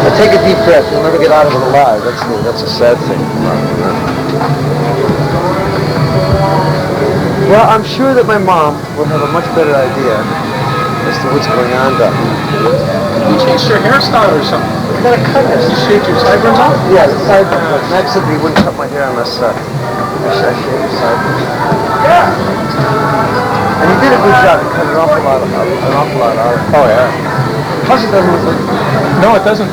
Speaker 1: Now take a deep breath. You'll never get out of it alive. That's a sad thing. Well, I'm sure that my mom will have a much better idea as to what's going on down here.
Speaker 3: You changed your hairstyle or something?
Speaker 1: I gotta cut it.
Speaker 3: You shaved your sideburns off?
Speaker 1: Yeah, the sideburns. Max said he wouldn't cut my hair unless I shaved the sideburns. Yeah. And he did a good job. He cut an awful lot out.
Speaker 3: Oh yeah.
Speaker 1: Plus it doesn't look like...
Speaker 3: No, it doesn't.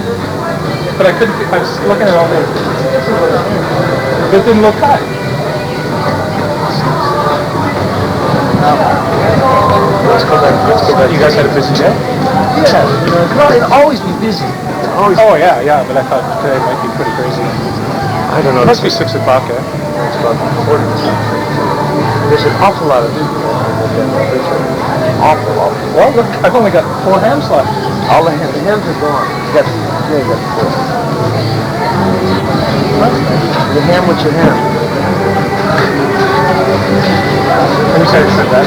Speaker 3: But I couldn't. I was looking at all the. It didn't look hot.
Speaker 1: Let's go back.
Speaker 3: You guys had a busy day?
Speaker 1: Yeah. Well, it'll always be busy. Always.
Speaker 3: Oh yeah, yeah. But I thought today might be pretty crazy.
Speaker 1: I don't know.
Speaker 3: It must be 6 o'clock, eh?
Speaker 1: It's about 40. There's an awful lot of people. Awful.
Speaker 3: Well, look, I've only got 4 hams left.
Speaker 5: All the hams are gone. You got the fork. The ham, what's your ham?
Speaker 13: I'm sorry to say that.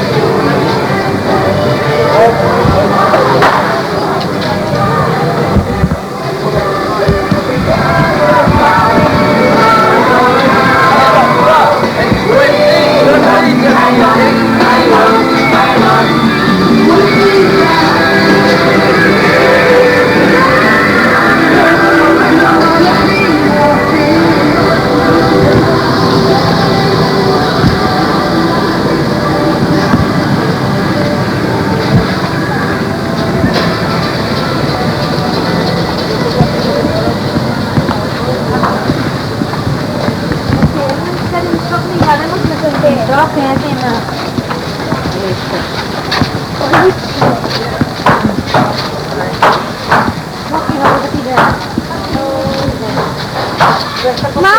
Speaker 8: Ma!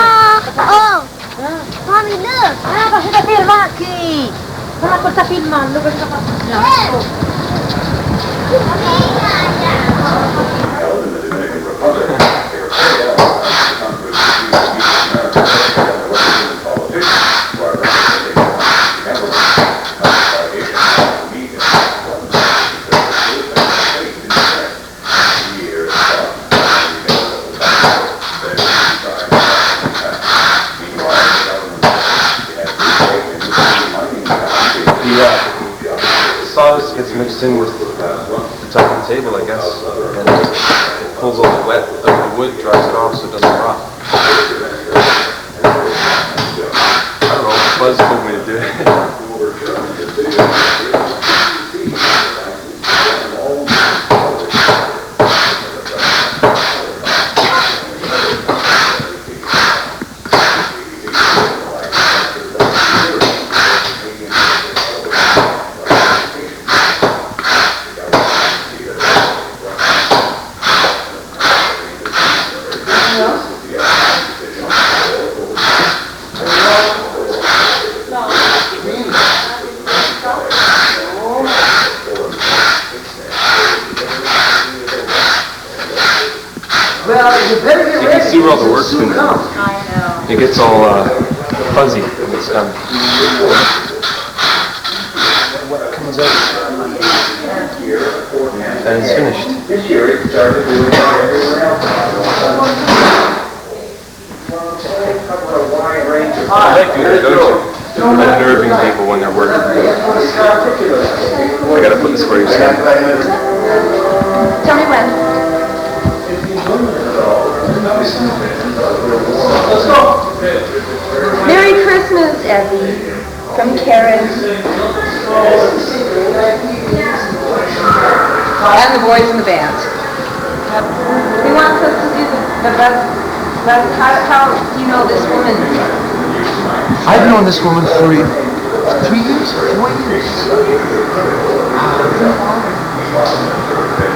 Speaker 8: Oh! Mami, look! Ah, cosa sta filmando? Ma cosa sta filmando? Cosa sta facendo?
Speaker 13: Sawdust gets mixed in with the top of the table, I guess, and it pulls all the wet of the wood, dries it off so it doesn't rot. I don't know, Buzz told me to do it. You can see where all the work's been done. It gets all fuzzy when it's done. What comes out and it's finished. I like doing that, don't you? Unnerving people when they're working. I gotta put this where you stand.
Speaker 8: Tell me when. Merry Christmas, Evie, from Karen.
Speaker 4: And the boys in the band.
Speaker 8: He wants us to do the best. How do you know this woman?
Speaker 1: I've known this woman for 3 years, 4 years.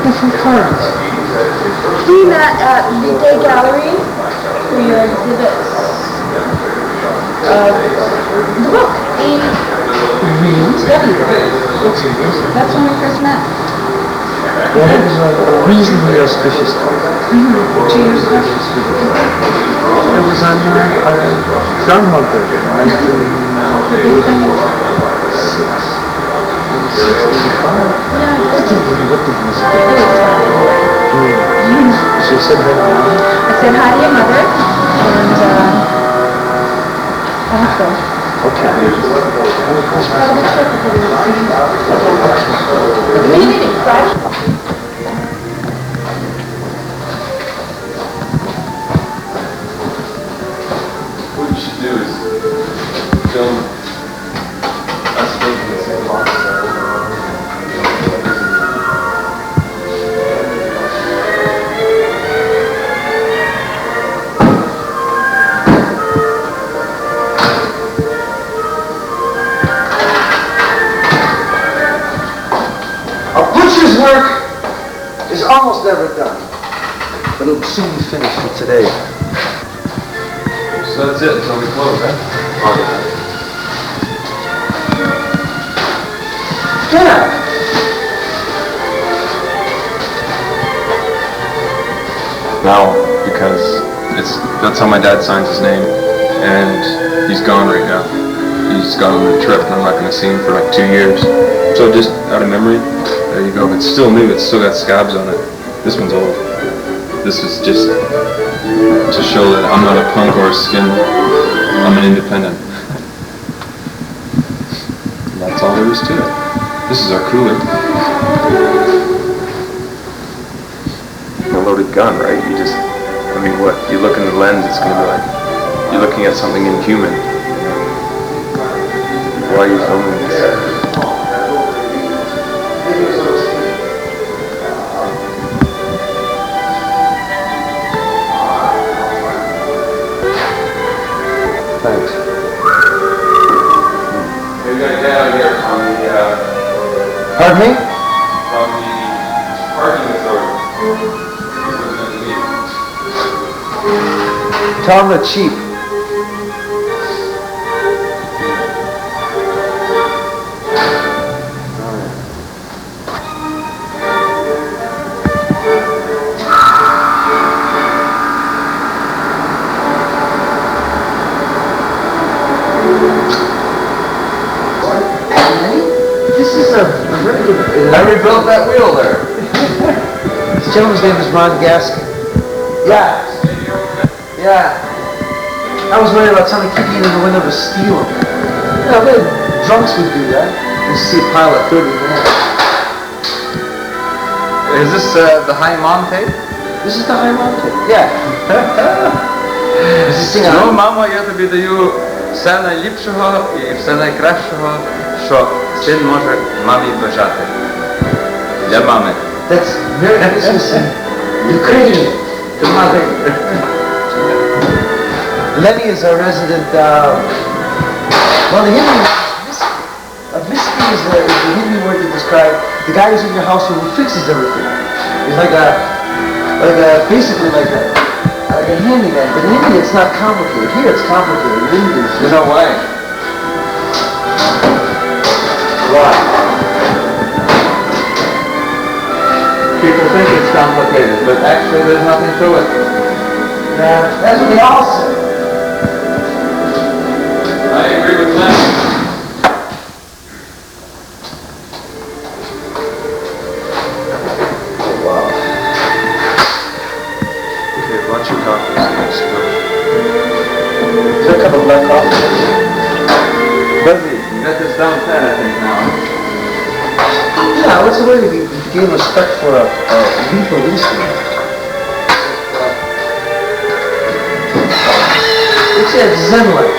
Speaker 1: They're from Clarence.
Speaker 8: We met at the Day Gallery for your exhibits. The book, That's when we first met.
Speaker 1: Well, it was a reasonably auspicious time.
Speaker 8: 2 years ago.
Speaker 1: It was on Groundhog Day, 1965. She said hi to Mom.
Speaker 8: I said hi to your mother, and I hope so.
Speaker 1: Okay.
Speaker 13: What you should do is film us making the same box.
Speaker 1: Work is almost never done, but it'll soon be finished for today.
Speaker 13: So that's it until we close, right?
Speaker 1: Yeah.
Speaker 13: now because that's how my dad signs his name, and he's gone right now. He's gone on a trip, and I'm not going to see him for like 2 years. So just out of memory, there you go. It's still new. It's still got scabs on it. This one's old. This is just to show that I'm not a punk or a skin. I'm an independent. And that's all there is to it. This is our cooler. A loaded gun, right? I mean, what? You look in the lens, it's going to be like, you're looking at something inhuman. Why are you filming this?
Speaker 1: Thanks.
Speaker 2: We're going to get out here from the,
Speaker 1: Pardon me?
Speaker 2: from the parking authority.
Speaker 1: Tell them they're cheap. This is a very good...
Speaker 6: I rebuilt that wheel there.
Speaker 1: This gentleman's name is Ron Gaskin. Yeah. Yeah. I was worried about somebody kicking in the window to steal them. You know, drunks would do that. You see a pile of 30 grand.
Speaker 6: Is this the High Monte?
Speaker 1: This is the High Monte. Yeah. Is this thing
Speaker 6: Ну,
Speaker 1: on?
Speaker 6: мама, я тобі даю все найліпшого і все найкращого, що син може мамі бажати. Для мами.
Speaker 1: That's Merry Christmas in Ukrainian.
Speaker 6: To mother.
Speaker 1: Lenny is our resident, well, the Hindi word, Misky is the Hindi word to describe the guy who's in your house who fixes everything. He's basically like a handyman. But in India it's not complicated. Here it's complicated. In India it's
Speaker 6: You know why?
Speaker 1: why?
Speaker 6: People think it's complicated, but actually there's nothing to it.
Speaker 1: Yeah, that's what they all say.
Speaker 6: I agree with that.
Speaker 1: Oh, wow.
Speaker 13: Okay, watch your coffee. Let's go.
Speaker 1: Is there a cup of black coffee?
Speaker 6: Buzzy, you got this down pat, I think, now.
Speaker 1: Yeah, what's the way to gain respect for a lethal instrument? It's Zen-like.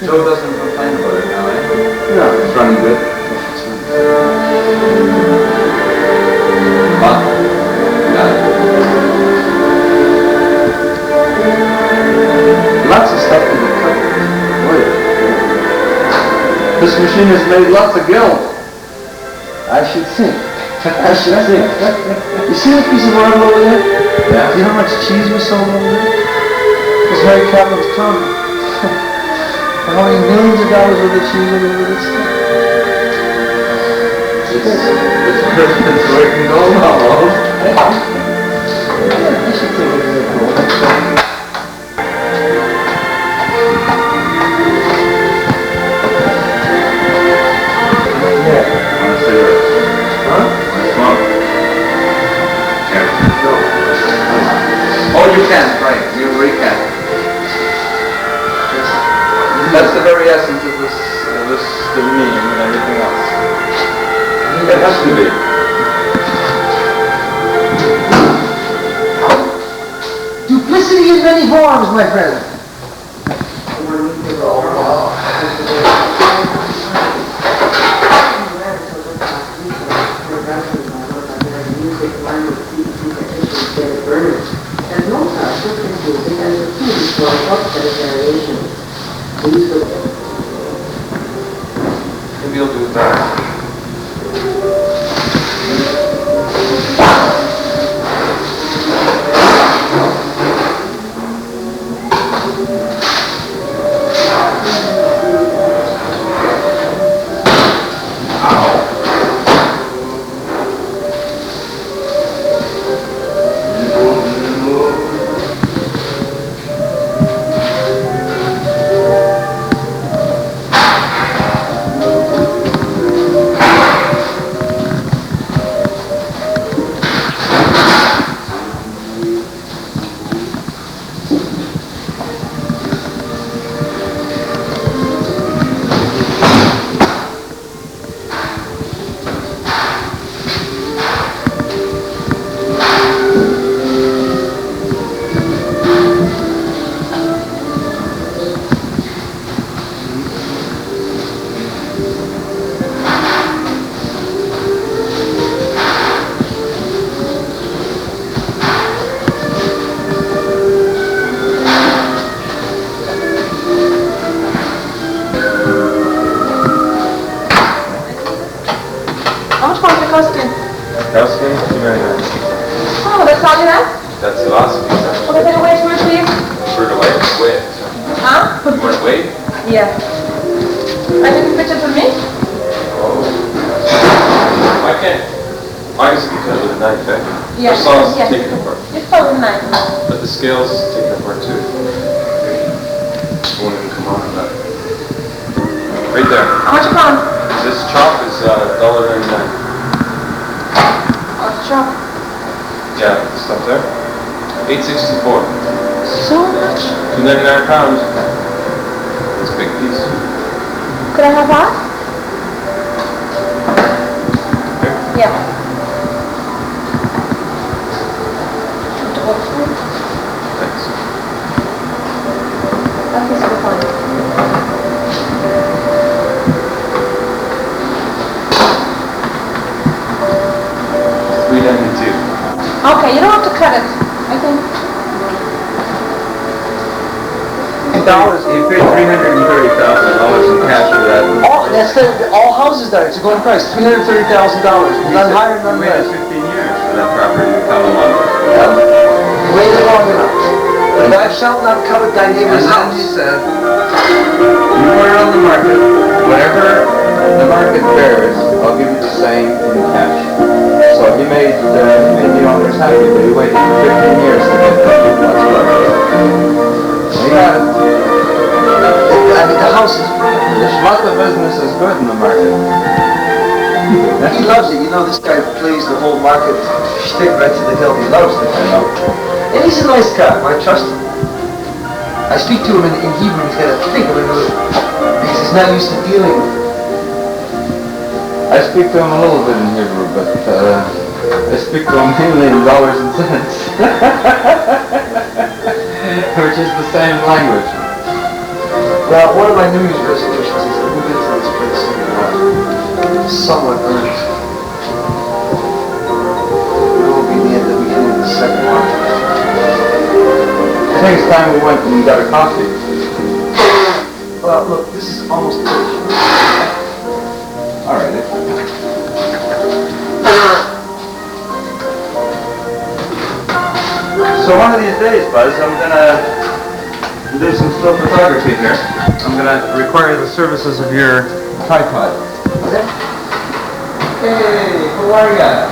Speaker 6: Joe doesn't complain about it now, eh?
Speaker 1: No.
Speaker 6: It's running good. But,
Speaker 1: Lots of stuff can be covered. Oh, yeah.
Speaker 6: this machine has made lots of gills.
Speaker 1: I should think. I should think. You see that piece of art over there?
Speaker 6: Yeah.
Speaker 1: Do you know how much cheese was sold over there? It's Harry Kaplan's comic. How many millions of dollars worth of cheese over this stuff?
Speaker 6: It's working gold almost.
Speaker 1: I should take it to the Yeah.
Speaker 6: Want a cigarette?
Speaker 1: Huh?
Speaker 6: Want to smoke? Here.
Speaker 1: No.
Speaker 6: Oh, you can, right. You can. That's the very essence of the meme and everything else. It has to be.
Speaker 1: Duplicity in many forms, my friend.
Speaker 11: And notes are just as music as the keys for a subset variation.
Speaker 13: Maybe you'll do that.
Speaker 4: Okay, take a wait for it, please.
Speaker 13: For the wait? Wait.
Speaker 4: Huh?
Speaker 13: You want to wait?
Speaker 4: Yeah. I take a picture for me?
Speaker 13: Oh. Why can't? Mine is because of the knife, eh?
Speaker 4: Yeah.
Speaker 13: The saw's
Speaker 4: Yeah.
Speaker 13: taken apart.
Speaker 4: It's probably mine.
Speaker 13: But the scales is taken apart too. It won't even come on that. Right there.
Speaker 4: How much a pound?
Speaker 13: This chop is $1.99.
Speaker 4: What's the chop?
Speaker 13: Yeah, stuff there. $8.64.
Speaker 4: So much?
Speaker 13: $2.99 a pound. It's a big piece.
Speaker 4: Could I have that?
Speaker 13: Here.
Speaker 4: Yeah.
Speaker 13: Thanks.
Speaker 4: That piece will be fine.
Speaker 13: $3.92.
Speaker 4: Okay, you don't have to cut it. I think.
Speaker 6: You paid $330,000 in cash for that.
Speaker 1: All houses there, it's a going price, $330,000. None higher, none
Speaker 6: We waited
Speaker 1: less.
Speaker 6: 15 years for that property to come along.
Speaker 1: Waited long enough. But I shall not covet thy
Speaker 6: And
Speaker 1: neighbor's
Speaker 6: then
Speaker 1: house.
Speaker 6: he said, you put it on the market, whatever the market bears, I'll give you the same in cash. So he made the owners happy, but he waited 15 years to get that. That's what. He got it.
Speaker 1: I mean, the house is,
Speaker 6: The schmuck business is good in the market.
Speaker 1: he loves it. You know, this guy plays the whole market shtick right to the hill. He loves it. And he's a nice guy. I trust him. I speak to him in Hebrew. He's got to think of another, because he's not used to dealing with it.
Speaker 6: I speak to him a little bit in Hebrew, but I speak to him mainly in dollars and cents. Which is the same language.
Speaker 1: Well, one of my New Year's resolutions is to move into this place somewhat early. It will be near the beginning of the second month.
Speaker 6: I think it's time we went and got a coffee.
Speaker 1: Well, look, this is almost finished.
Speaker 6: All right. So one of these days, Buzz, I'm gonna do some still photography here. I'm gonna require the services of your tripod.
Speaker 1: Okay?
Speaker 6: Hey, how are ya?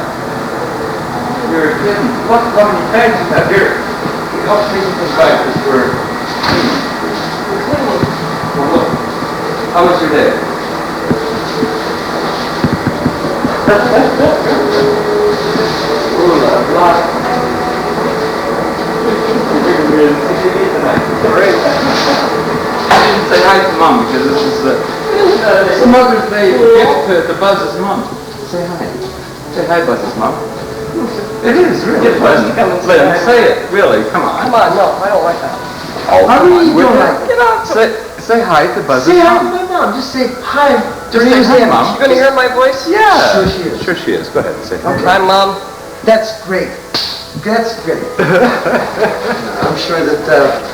Speaker 6: You're kidding. What many bags you have here? Help me with this bag because we're cleaning. Well, look. How was your day? Ooh, la. Great. I didn't say hi to Mom because this is it's Mother's Day gift to Buzz's mom. Say hi. Say hi, Buzz's mom. It is really pleasant. Say it, really. Come on.
Speaker 1: Come on, no, I don't like that.
Speaker 6: Oh,
Speaker 1: How do you don't like
Speaker 6: Get on. Say hi to Buzz's
Speaker 1: Say hi to
Speaker 6: mom.
Speaker 1: my mom. Just say hi.
Speaker 6: Just say hi, Mom.
Speaker 4: You gonna hear my voice?
Speaker 6: Yeah.
Speaker 1: Sure she is.
Speaker 6: Sure she is. Go ahead and say hi.
Speaker 1: Okay.
Speaker 4: Hi, Mom.
Speaker 1: That's great. That's great. I'm sure that,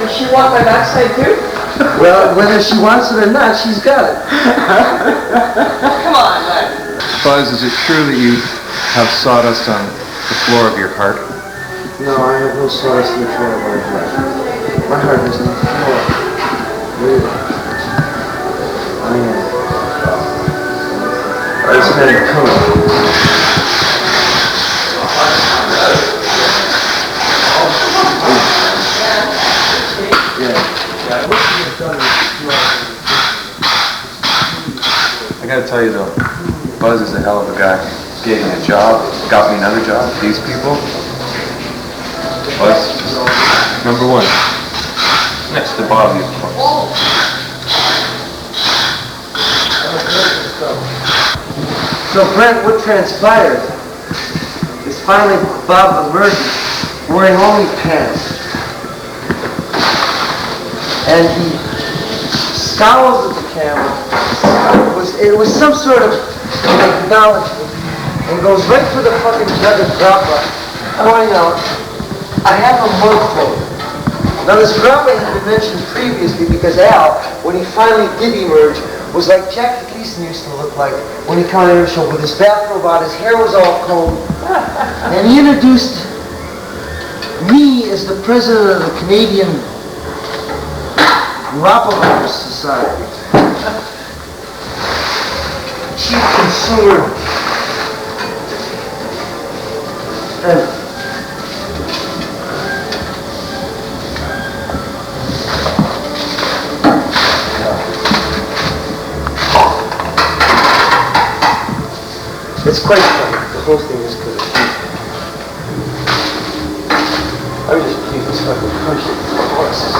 Speaker 4: Does she want my backside too?
Speaker 1: well, whether she wants it or not, she's got it.
Speaker 4: Come on, man.
Speaker 13: Buzz, is it true that you have sawdust on the floor of your heart?
Speaker 1: No, I have no sawdust in the floor of my heart. My heart is in the floor. Really. I just had it coming.
Speaker 13: I gotta tell you though, Buzz is a hell of a guy. Gave me a job, got me another job. These people, Buzz, number one. Next to Bobby, of course.
Speaker 1: So Brent, what transpired is finally Bob emerged wearing only pants. And he scowls at the camera. It was some sort of acknowledgement and goes right for the fucking jug of grappa, pouring out, I have a mug full. Now this grappa had been mentioned previously because Al, when he finally did emerge, was like Jackie Gleason used to look like when he came on the show with his bathrobe on, his hair was all combed, and he introduced Me as the president of the Canadian Rapahoe Society, chief consumer, and it's quite funny. The whole thing is because of heat. I was just pleased this fucking country. Of course, it's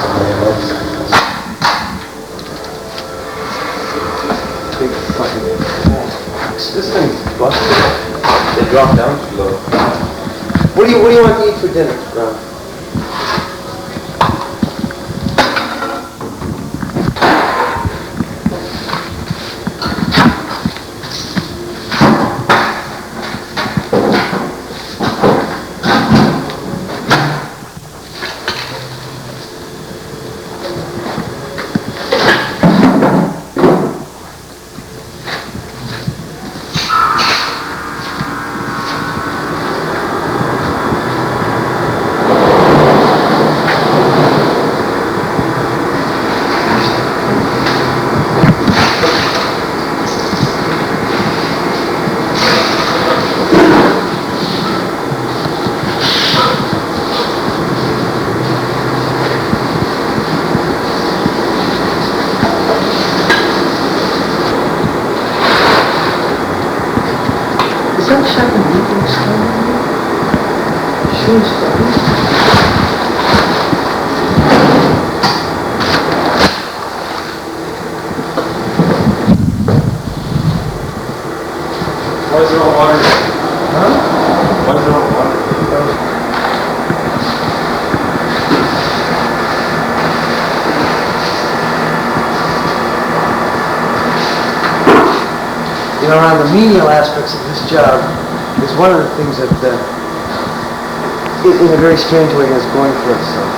Speaker 1: big fucking box. This thing's busted. They drop down too low. What do you want to eat for dinner, Ron?
Speaker 3: Why is there all water? Huh? Why is there all water?
Speaker 1: You know, around the menial aspects of this job is one of the things that, in a very strange way, is going for itself.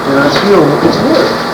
Speaker 1: You know, it's real, it's work.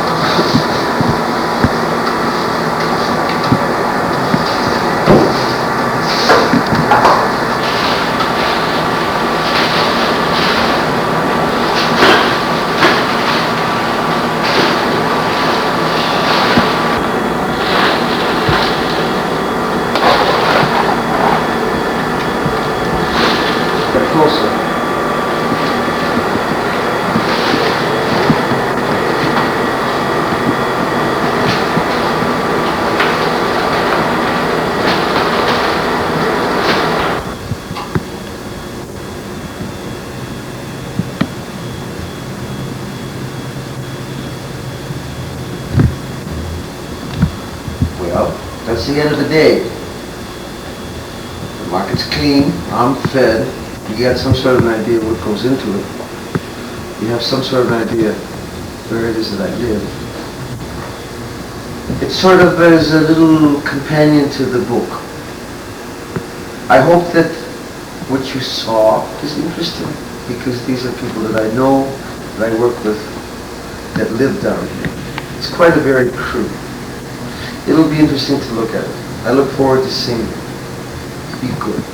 Speaker 1: Well, that's the end of the day. The market's clean, I'm fed, you got some sort of an idea of what goes into it. You have some sort of an idea where it is that I live. It's sort of as a little companion to the book. I hope that what you saw is interesting, because these are people that I know, that I work with, that live down here. It's quite a varied crew. It'll be interesting to look at it. I look forward to seeing you. Be good.